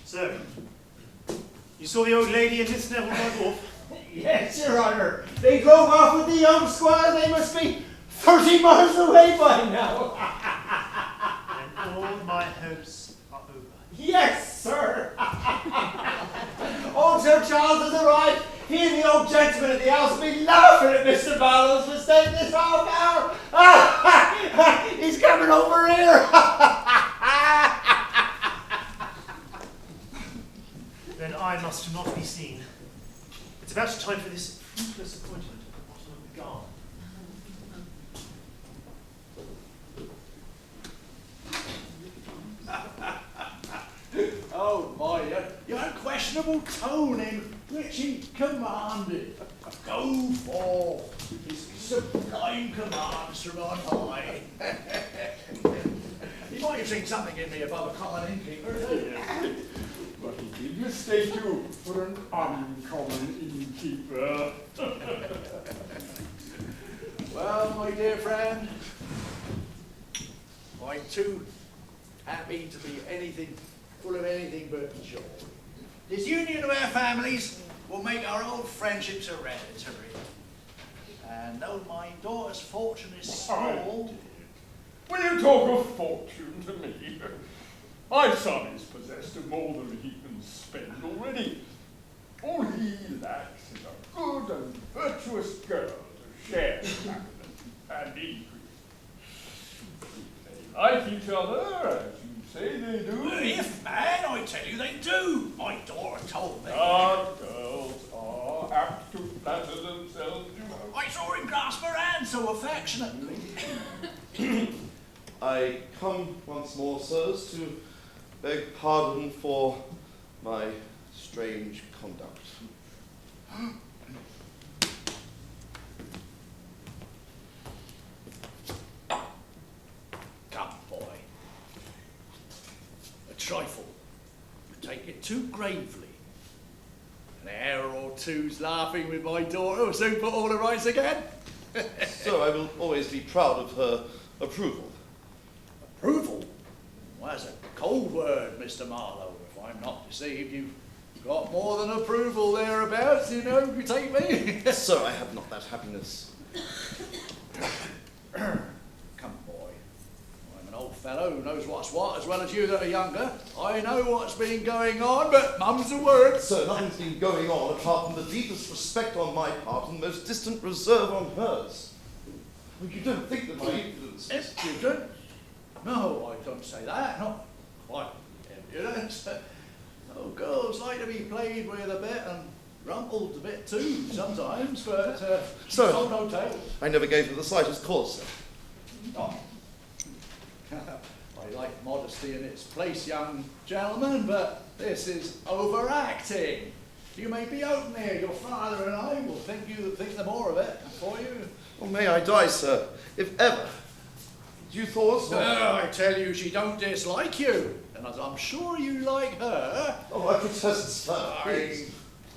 [SPEAKER 2] Sir, you saw the old lady and Miss Neville ride off?
[SPEAKER 9] Yes, Your Honour. They drove off with the young squire. They must be 30 miles away by now.
[SPEAKER 2] And all my hopes are over.
[SPEAKER 9] Yes, sir. Old Sir Charles has arrived. He and the old gentleman at the house will be laughing at Mr. Barlow's mistake this half hour. He's coming over here.
[SPEAKER 2] Then I must not be seen. It's about time for this fruitless appointment at the bottom of the garden.
[SPEAKER 8] Oh my, your unquestionable tone in which he commanded. Go forth, his sublime commands from on high. He might have seen something in me above a common innkeeper, but he did mistake you for an uncommon innkeeper. Well, my dear friend, I'm too happy to be anything, full of anything but joy. This union of our families will make our old friendships hereditary. And though my daughter's fortune is small...
[SPEAKER 12] Will you talk of fortune to me? My son is possessed of more than he can spend already. All he lacks is a good and virtuous girl to share his happiness and increase. They like each other, as you say they do.
[SPEAKER 8] If, man, I tell you they do. My daughter told me.
[SPEAKER 12] Our girls are apt to flatter themselves, you know.
[SPEAKER 8] I saw him grasp her hand so affectionately.
[SPEAKER 7] I come once more, sirs, to beg pardon for my strange conduct.
[SPEAKER 8] Come, boy. A trifle. You take it too gravely. An hour or two's laughing with my daughter will soon put all the rights again.
[SPEAKER 7] So I will always be proud of her approval.
[SPEAKER 8] Approval? Well, that's a cold word, Mr. Marlowe. If I'm not deceived, you've got more than approval thereabouts, you know, if you take me.
[SPEAKER 7] Sir, I have not that happiness.
[SPEAKER 8] Come, boy. I'm an old fellow who knows what's what as well as you that are younger. I know what's been going on, but mum's the word.
[SPEAKER 7] Sir, nothing's been going on apart from the deepest respect on my part and the most distant reserve on hers. You don't think that my influence is...
[SPEAKER 8] Impudent? No, I don't say that. Not quite impudent. Oh, girls like to be played with a bit and rumpled a bit too sometimes, but
[SPEAKER 7] Sir,
[SPEAKER 8] told no tale.
[SPEAKER 7] I never gave her the slightest cause, sir.
[SPEAKER 8] Oh. I like modesty in its place, young gentlemen, but this is overacting. You may be open here. Your father and I will think the more of it for you.
[SPEAKER 7] Well, may I die, sir, if ever. You thought so?
[SPEAKER 8] I tell you, she don't dislike you, and as I'm sure you like her.
[SPEAKER 7] Oh, I protest, sir.
[SPEAKER 8] I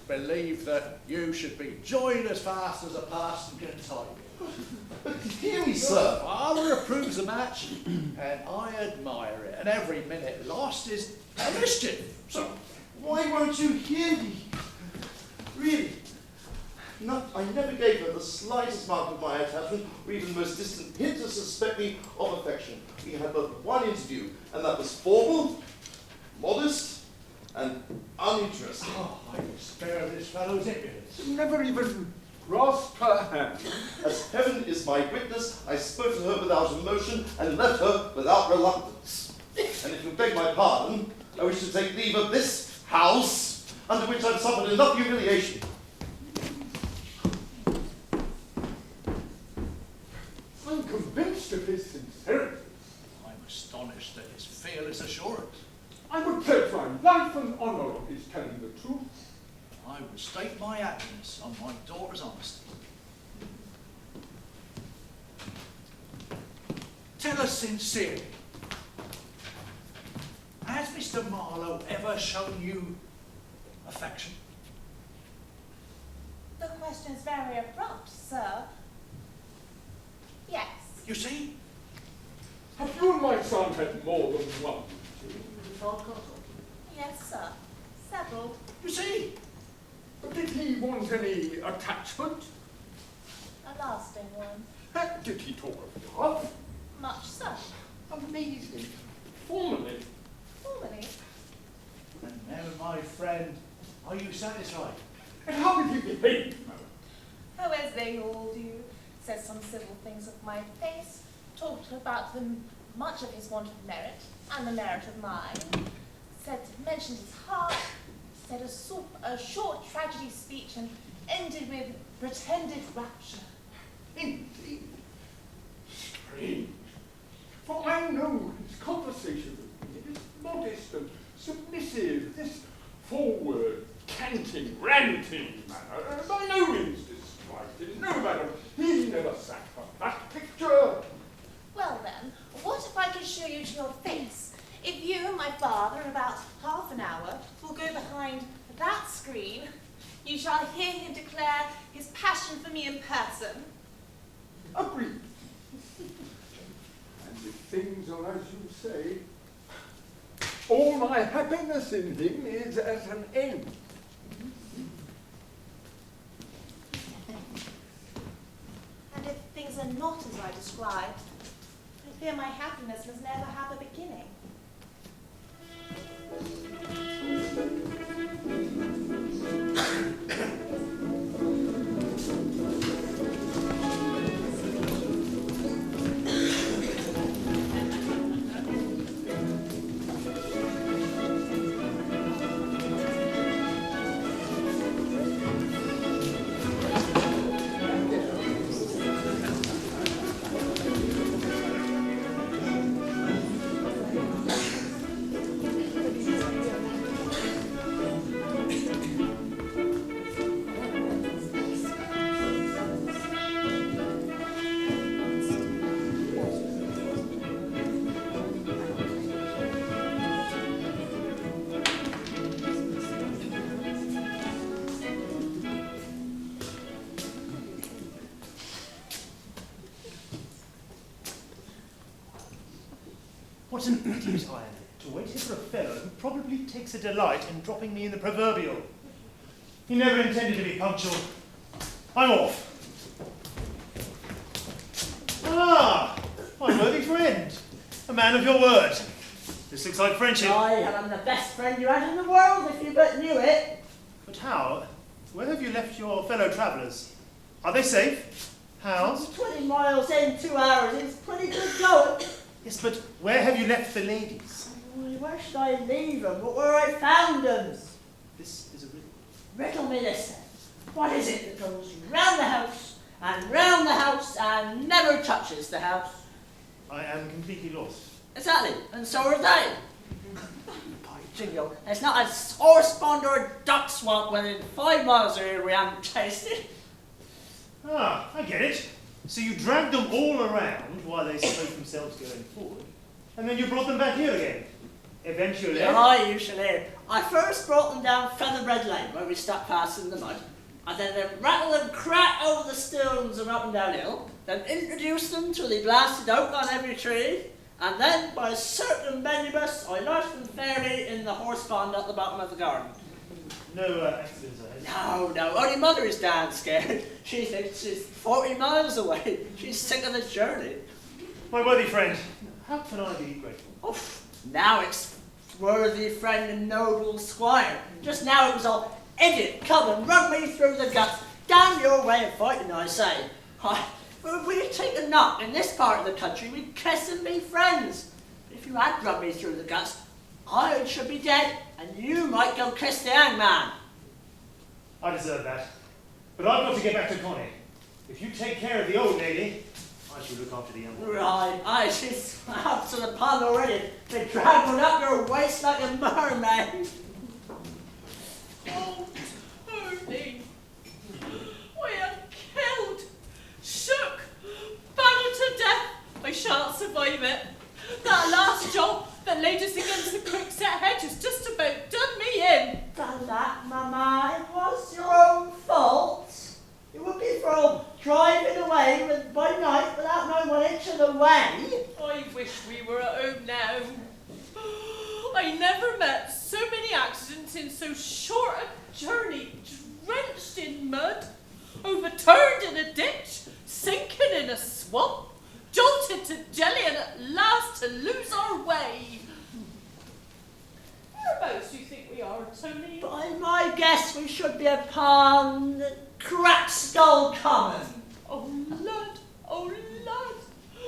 [SPEAKER 8] believe that you should be joined as fast as a parson can tie you.
[SPEAKER 7] But hear me,
[SPEAKER 8] Your
[SPEAKER 7] sir.
[SPEAKER 8] father approves the match, and I admire it, and every minute lost is a mischief. So
[SPEAKER 7] Why won't you hear me? Really? I never gave her the slightest mark of my attachment, or even the most distant hint to suspect me of affection. We had but one interview, and that was formal, modest, and uninteresting.
[SPEAKER 12] Oh, I spare this fellow's impudence. Never even grasped her hand.
[SPEAKER 7] As heaven is my witness, I spoke to her without emotion and left her without reluctance. And if you beg my pardon, I wish to take leave of this house, under which I've suffered enough humiliation.
[SPEAKER 12] I'm convinced of his sincerity.
[SPEAKER 8] I'm astonished at his fearless assurance.
[SPEAKER 12] I would pledge my life and honour on his telling the truth.
[SPEAKER 8] I would stake my happiness on my daughter's honesty. Tell us sincerely, has Mr. Marlowe ever shown you affection?
[SPEAKER 5] The question is very abrupt, sir. Yes.
[SPEAKER 8] You see?
[SPEAKER 12] Have you and my son had more than one?
[SPEAKER 5] Yes, sir. Several.
[SPEAKER 8] You see?
[SPEAKER 12] But did he want any attachment?
[SPEAKER 5] A lasting one.
[SPEAKER 12] Did he talk of love?
[SPEAKER 5] Much so.
[SPEAKER 12] Amazing. Formally.
[SPEAKER 5] Formally.
[SPEAKER 8] And now, my friend, are you satisfied?
[SPEAKER 12] And how did he behave, madam?
[SPEAKER 5] Oh, as they all do. Said some civil things of my face, talked about much of his want of merit, and the merit of mine, mentioned his heart, said a short tragedy speech, and ended with pretended rapture.
[SPEAKER 12] Indeed. Strange. For I know his conversation with me is modest and submissive, this forward, canting, ranting manner, by no means disquieting. No, madam, he never sat for that picture.
[SPEAKER 5] Well then, what if I could show you to your face? If you and my father in about half an hour will go behind that screen, you shall hear him declare his passion for me in person.
[SPEAKER 12] Agreed. And if things are as you say, all my happiness in him is at an end.
[SPEAKER 5] And if things are not as I described, I fear my happiness must never have a beginning.
[SPEAKER 2] What an idiot I am to wait here for a fellow who probably takes a delight in dropping me in the proverbial. He never intended to be punctual. I'm off. Ah, my worthy friend. A man of your word. This looks like friendship.
[SPEAKER 1] I am the best friend you had in the world, if you but knew it.
[SPEAKER 2] But how? Where have you left your fellow travellers? Are they safe? How?
[SPEAKER 1] 20 miles in 2 hours, it's pretty good going.
[SPEAKER 2] Yes, but where have you left the ladies?
[SPEAKER 1] Where should I leave them? But where I found them?
[SPEAKER 2] This is a riddle.
[SPEAKER 1] Riddle me this then. What is it that goes round the house and never touches the house?
[SPEAKER 2] I am completely lost.
[SPEAKER 1] Exactly, and so are they. By jingo, it's not a horse pond or a duck swamp within 5 miles of here we haven't tasted.
[SPEAKER 2] Ah, I get it. So you dragged them all around while they supposed themselves going forward, and then you brought them back here again. Eventually.
[SPEAKER 1] Aye, you shall hear. I first brought them down Featherbread Lane, where we stuck past in the mud, and then they rattled and crack over the stones and up and down hill, then introduced them till they blasted oak on every tree, and then, by a certain minibus, I lodged them fairly in the horse pond at the bottom of the garden.
[SPEAKER 2] No accidents ahead?
[SPEAKER 1] No, only Mother is damn scared. She thinks she's 40 miles away. She's sick of the journey.
[SPEAKER 2] My worthy friend, how can I be grateful?
[SPEAKER 1] Oh, now it's worthy friend and noble squire. Just now it was all idiot, come and run me through the guts. Damn your way of fighting, I say. If we take a knock in this part of the country, we'd kiss and be friends. If you had run me through the guts, I should be dead, and you might go kiss the hangman.
[SPEAKER 2] I deserve that. But I've got to get back to Connie. If you take care of the old lady, I shall look after the young one.
[SPEAKER 1] Right, aye, she's up to the pond already. Been dragging up your waist like a mermaid.
[SPEAKER 3] Oh, Tony, we are killed, shook, battered to death. I shan't survive it. That last job that laid us against the quickset hedge has just about done me in.
[SPEAKER 1] Done that, Mama. It was your own fault. It would be for driving away by night without knowing one inch of the way.
[SPEAKER 3] I wish we were at home now. I never met so many accidents in so short a journey, drenched in mud, overturned in a ditch, sinking in a swamp, jolted to jelly and at last to lose our way. Whereabouts do you think we are, Tony?
[SPEAKER 1] By my guess, we should be upon Crackskull Common.
[SPEAKER 3] Oh, lad,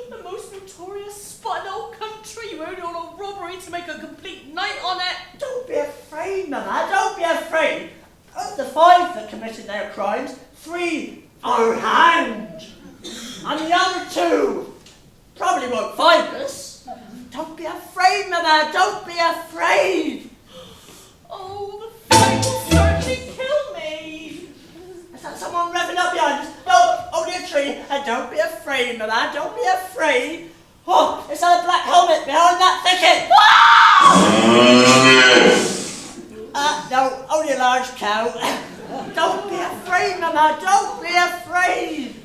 [SPEAKER 3] the most notorious spot in the whole country. You only on a robbery to make a complete night on it.
[SPEAKER 1] Don't be afraid, Mama, don't be afraid. Of the 5 that committed their crimes, 3 are hanged. And the other 2 probably won't find us. Don't be afraid, Mama, don't be afraid.
[SPEAKER 3] Oh, the fight will certainly kill me.
[SPEAKER 1] Is that someone revving up behind us? No, only a tree. And don't be afraid, Mama, don't be afraid. Oh, it's a black helmet behind that thicket. No, only a large cow. Don't be afraid, Mama, don't be afraid.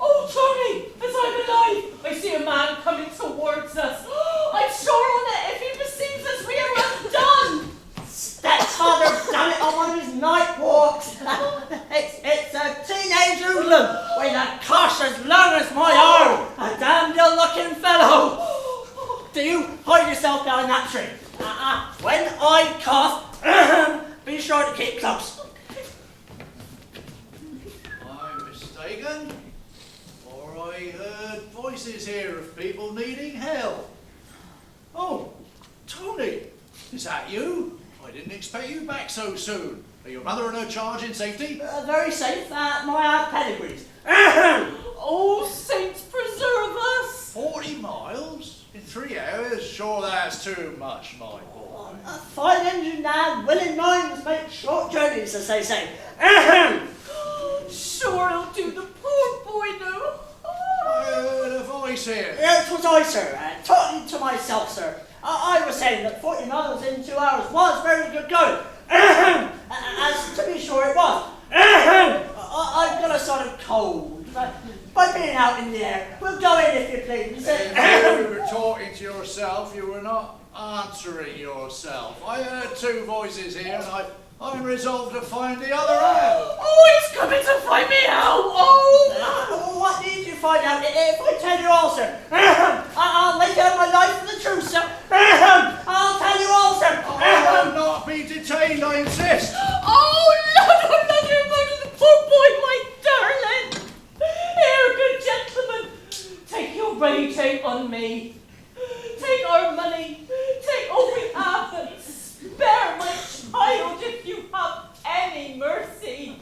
[SPEAKER 3] Oh, Tony, as I'm alive, I see a man coming towards us. I'm sure on it, if he perceives us, we are undone.
[SPEAKER 1] Stepfather done it on one of his night walks. It's a teenage hoodlum with a cosh as long as my arm. A damn ill-looking fellow. Do you hide yourself behind that tree? When I cough, be sure to keep close.
[SPEAKER 8] I'm mistaken, or I heard voices here of people needing help. Oh, Tony, is that you? I didn't expect you back so soon. Are your mother and her charge in safety?
[SPEAKER 1] Very safe, my pedigrees.
[SPEAKER 3] Oh, saints preserve us.
[SPEAKER 8] 40 miles? In 3 hours? Sure, that's too much, my boy.
[SPEAKER 1] A fine engine and willing minds make short journeys, as they say.
[SPEAKER 3] Sure, it'll do the poor boy no.
[SPEAKER 8] I heard a voice here.
[SPEAKER 1] It was I, sir, talking to myself, sir. I was saying that 40 miles in 2 hours was very good going. As to be sure it was. I've got a sort of cold. By being out in the air, we'll go in if you please.
[SPEAKER 8] If you were talking to yourself, you were not answering yourself. I heard 2 voices here, and I'm resolved to find the other out.
[SPEAKER 3] Oh, he's coming to find me out. Oh!
[SPEAKER 1] What need you find out if I tell you all, sir? I'll lay down my life for the truth, sir. I'll tell you all, sir.
[SPEAKER 8] I will not be detained, I insist.
[SPEAKER 3] Oh, Lord, you're murdered the poor boy, my darling. Here, good gentlemen, take your rate on me. Take our money. Take all we have and spare my child if you have any mercy.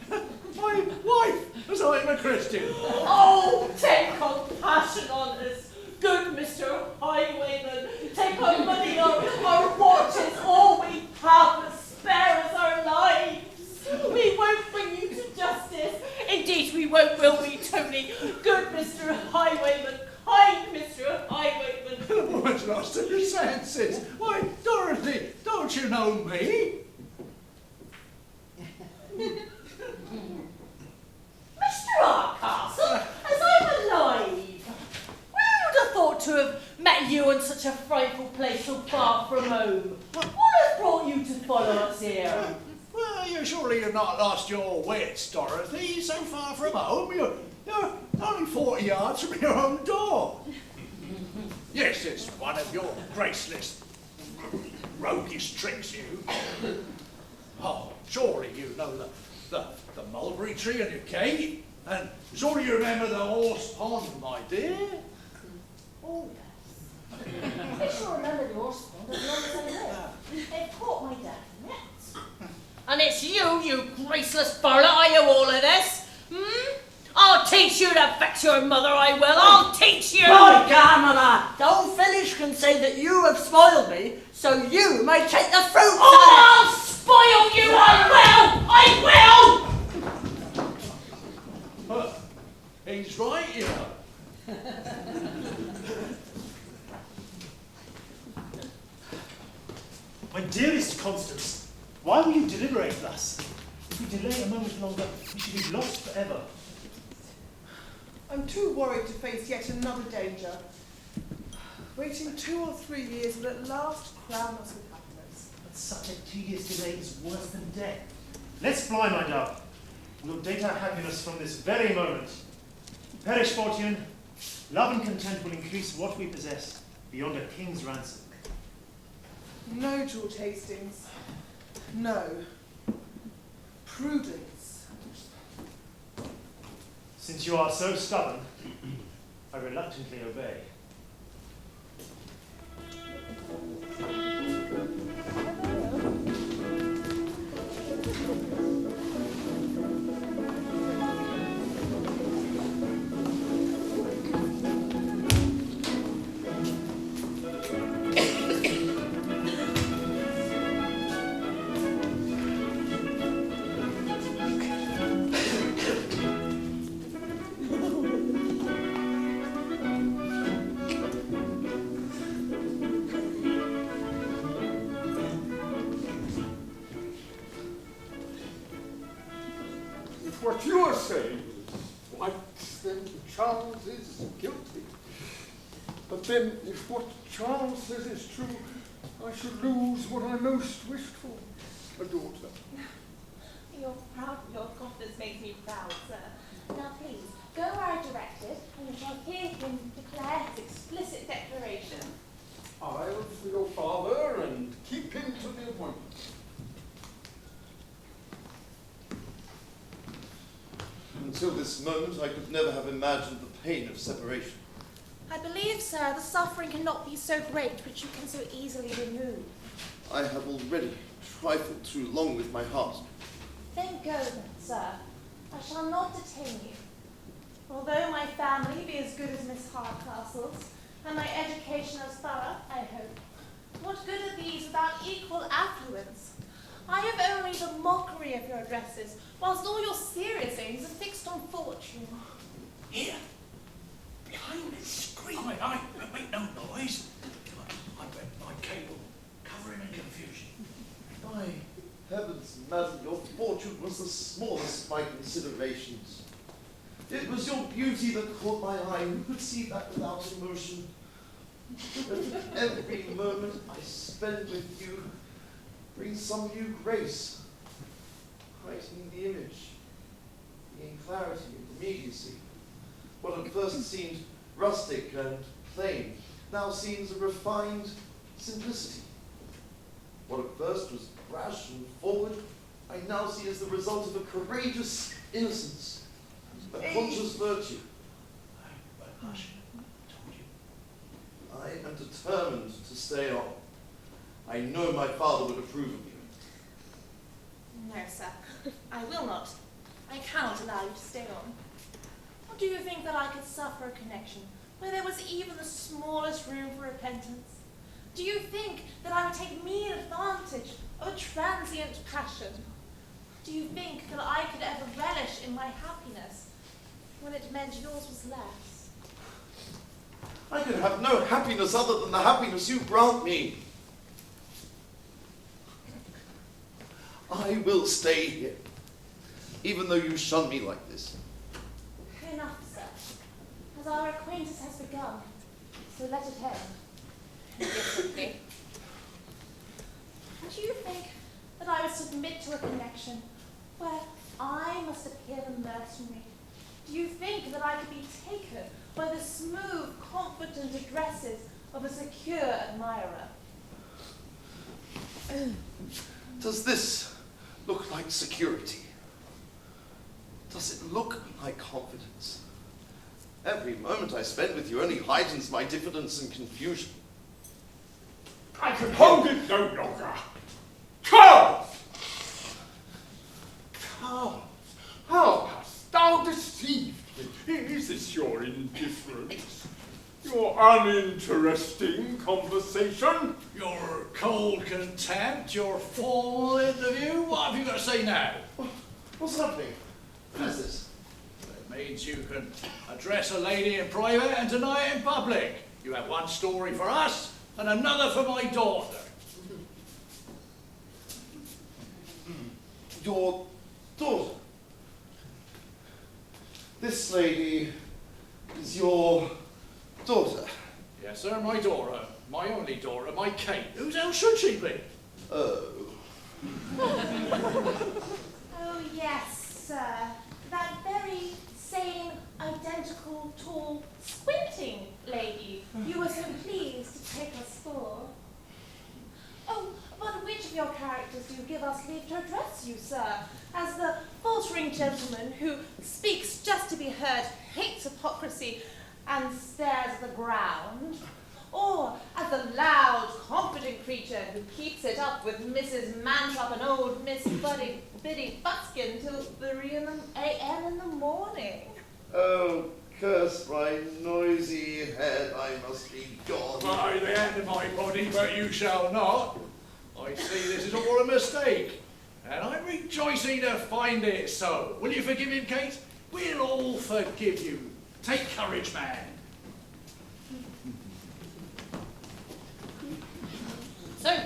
[SPEAKER 8] My wife, as I'm a Christian.
[SPEAKER 3] Oh, take compassion on us, good Mr. Highwayman. Take our money, our watches, all we have, and spare us our lives. We won't bring you to justice. Indeed, we won't, will we, Tony? Good Mr. Highwayman, kind Mr. Highwayman.
[SPEAKER 8] The woman's lost her senses. Why, Dorothy, don't you know me?
[SPEAKER 3] Mr. Hardcastle, as I'm alive, where would have thought
[SPEAKER 1] not to have met you in such a frightful place so far from home. What has brought you to follow us here?
[SPEAKER 8] Well, surely you've not lost your wits, Dorothy. So far from home, you're only 40 yards from your own door. Yes, it's one of your graceless, roguish tricks, you. Oh, surely you know the mulberry tree and your gate, and surely you remember the horse pond, my dear.
[SPEAKER 1] Oh, yes. I shall remember the horse pond as long as I live. They've caught my death in it. And it's you graceless varlet, are you all of this? I'll teach you to fetch your mother, I will. I'll teach you. By God, mother, the old village can say that you have spoiled me, so you may take the fruit. Oh, I'll spoil you, I will.
[SPEAKER 8] He's right, you know.
[SPEAKER 2] My dearest Constance, why will you deliberate thus? If we delay a moment longer, we should be lost forever.
[SPEAKER 4] I'm too worried to face yet another danger. Waiting 2 or 3 years will at last crown us with happiness.
[SPEAKER 2] But such a 2 years delay is worse than death. Let's fly, my dove. We'll date our happiness from this very moment. Perish fortune, love and content will increase what we possess beyond a king's ransom.
[SPEAKER 4] No, George Hastings. No. Prudence.
[SPEAKER 2] Since you are so stubborn, I reluctantly obey.
[SPEAKER 12] What you are saying is right, then Charles is guilty. But then, if what Charles says is true, I should lose what I most wished for, a daughter.
[SPEAKER 5] You're proud. Your confidence makes me proud, sir. Now please, go where I directed, and you shall hear him declare his explicit declaration.
[SPEAKER 12] I'll for your father and keep him to the appointment.
[SPEAKER 7] Until this moment, I could never have imagined the pain of separation.
[SPEAKER 5] I believe, sir, the suffering cannot be so great which you can so easily remove.
[SPEAKER 7] I have already trifled too long with my heart.
[SPEAKER 5] Then go then, sir. I shall not detain you. Although my family be as good as Miss Hardcastle's, and my education as thorough, I hope, what good are these without equal affluence? I have only the mockery of your addresses, whilst all your serious aims are fixed on fortune.
[SPEAKER 8] Here, behind this screen. I make no noise. I bet my cable cover him in confusion.
[SPEAKER 7] By heavens, madam, your fortune was the smallest of my considerations. It was your beauty that caught my eye. Who could see that without emotion? But every moment I spend with you brings some new grace, heightening the image, bringing clarity and immediacy. What at first seemed rustic and plain now seems a refined simplicity. What at first was brash and forward, I now see as the result of a courageous innocence, a conscious virtue.
[SPEAKER 8] Hush, I told you.
[SPEAKER 7] I am determined to stay on. I know my father would approve of you.
[SPEAKER 5] No, sir, I will not. I cannot allow you to stay on. Or do you think that I could suffer a connection where there was even the smallest room for repentance? Do you think that I would take mean advantage of a transient passion? Do you think that I could ever relish in my happiness when it meant yours was less?
[SPEAKER 7] I could have no happiness other than the happiness you grant me. I will stay here, even though you shun me like this.
[SPEAKER 5] Enough, sir. As our acquaintance has begun,
[SPEAKER 3] So let it end indifferently. And do you think that I would submit to a connection where I must appear the mercenary? Do you think that I could be taken by the smooth, confident addresses of a secure admirer?
[SPEAKER 7] Does this look like security? Does it look like confidence? Every moment I spend with you only heightens my diffidence and confusion.
[SPEAKER 12] I can hold it no longer. Charles! Charles, how hast thou deceived me? Is this your indifference? Your uninteresting conversation?
[SPEAKER 8] Your cold contempt, your formal interview? What have you got to say now?
[SPEAKER 7] What's happening? What is this?
[SPEAKER 8] It means you can address a lady in private and deny it in public. You have one story for us and another for my daughter.
[SPEAKER 7] Your daughter? This lady is your daughter?
[SPEAKER 8] Yes, sir, my daughter. My only daughter, my Kate. Whose else should she be?
[SPEAKER 7] Oh.
[SPEAKER 3] Oh, yes, sir. That very same, identical, tall, squinting lady you were so pleased to take us for. Oh, but which of your characters do you give us leave to address you, sir? As the faltering gentleman who speaks just to be heard, hates hypocrisy, and stares at the ground? Or as the loud, confident creature who keeps it up with Mrs. Mantop and old Miss Biddy Buskin till 3 a.m. in the morning?
[SPEAKER 7] Oh, curse my noisy head, I must be gone.
[SPEAKER 8] By the end of my body, but you shall not. I see this is all a mistake, and I'm rejoicing to find it so. Will you forgive him, Kate? We'll all forgive you. Take courage, man.
[SPEAKER 13] So,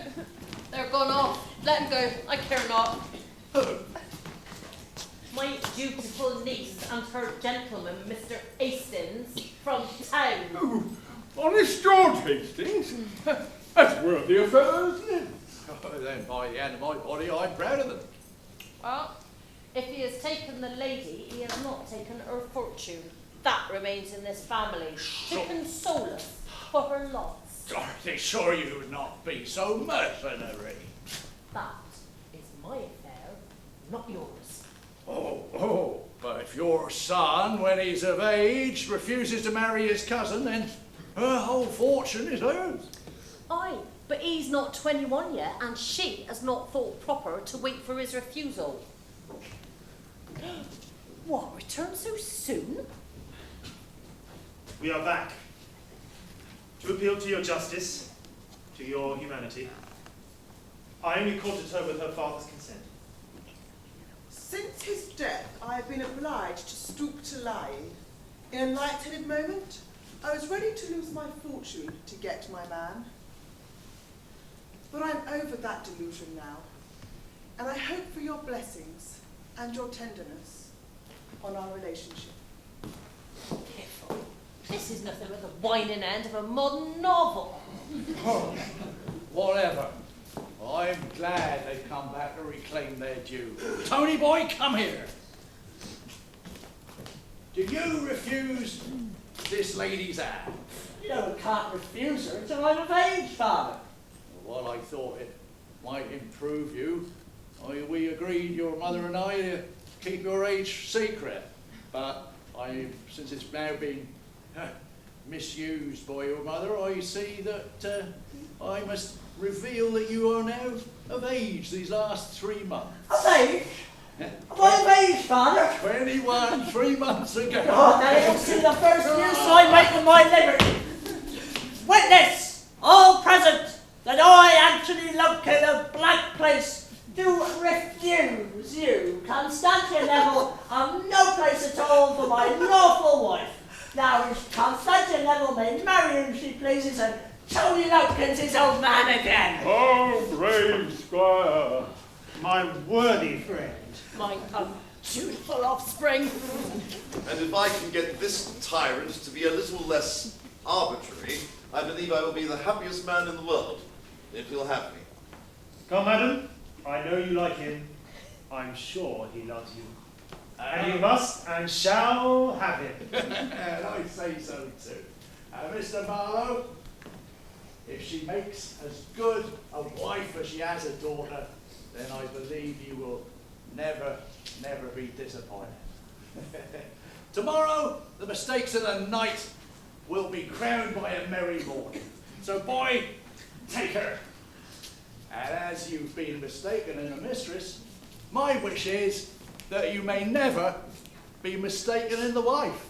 [SPEAKER 13] they're gone off. Let them go. I care not. My dutiful niece and her gentleman, Mr. Hastings, from town.
[SPEAKER 12] Oh, honest George Hastings? That's worthy of fellow, isn't it?
[SPEAKER 8] Oh, then by the end of my body, I'm proud of them.
[SPEAKER 13] Well, if he has taken the lady, he has not taken her fortune. That remains in this family, to console us for her loss.
[SPEAKER 8] Dorothy, sure you would not be so mercenary.
[SPEAKER 13] That is my affair, not yours.
[SPEAKER 8] Oh, but if your son, when he's of age, refuses to marry his cousin, then her whole fortune is hers.
[SPEAKER 13] Aye, but he's not 21 yet, and she has not thought proper to wait for his refusal. What, return so soon?
[SPEAKER 2] We are back to appeal to your justice, to your humanity. I only courted her with her father's consent.
[SPEAKER 4] Since his death, I have been obliged to stoop to lying. In a light-headed moment, I was ready to lose my fortune to get my man. But I'm over that delusion now, and I hope for your blessings and your tenderness on our relationship.
[SPEAKER 13] Piffle. This is nothing but the whining end of a modern novel.
[SPEAKER 8] Oh, whatever. I'm glad they've come back to reclaim their due. Tony boy, come here. Do you refuse this lady's hand?
[SPEAKER 1] You know, I can't refuse her until I'm of age, Father.
[SPEAKER 8] Well, I thought it might improve you. We agreed, your mother and I, to keep your age secret. But since it's now been misused by your mother, I see that I must reveal that you are now of age these last 3 months.
[SPEAKER 1] Of age? Am I of age, Father?
[SPEAKER 8] 21, 3 months ago.
[SPEAKER 1] God, now it'll see the first use I make of my liberty. Witness, all present, that I, Anthony Lumpkin of Blank Place, do refuse you, Constantia Neville, no place at all for my lawful wife. Now, Constantia Neville may marry whom she pleases, and Tony Lumpkin's his old man again.
[SPEAKER 12] Oh, brave squire.
[SPEAKER 2] My worthy friend.
[SPEAKER 13] My undutiful offspring.
[SPEAKER 7] And if I can get this tyrant to be a little less arbitrary, I believe I will be the happiest man in the world, if you'll have me.
[SPEAKER 2] Come, madam. I know you like him. I'm sure he loves you. And you must and shall have him.
[SPEAKER 8] And I say so too. Mr. Marlowe, if she makes as good a wife as she has a daughter, then I believe you will never be disappointed. Tomorrow, the mistakes of the night will be crowned by a merry morning. So, boy, take her. And as you've been mistaken in a mistress, my wish is that you may never be mistaken in the wife.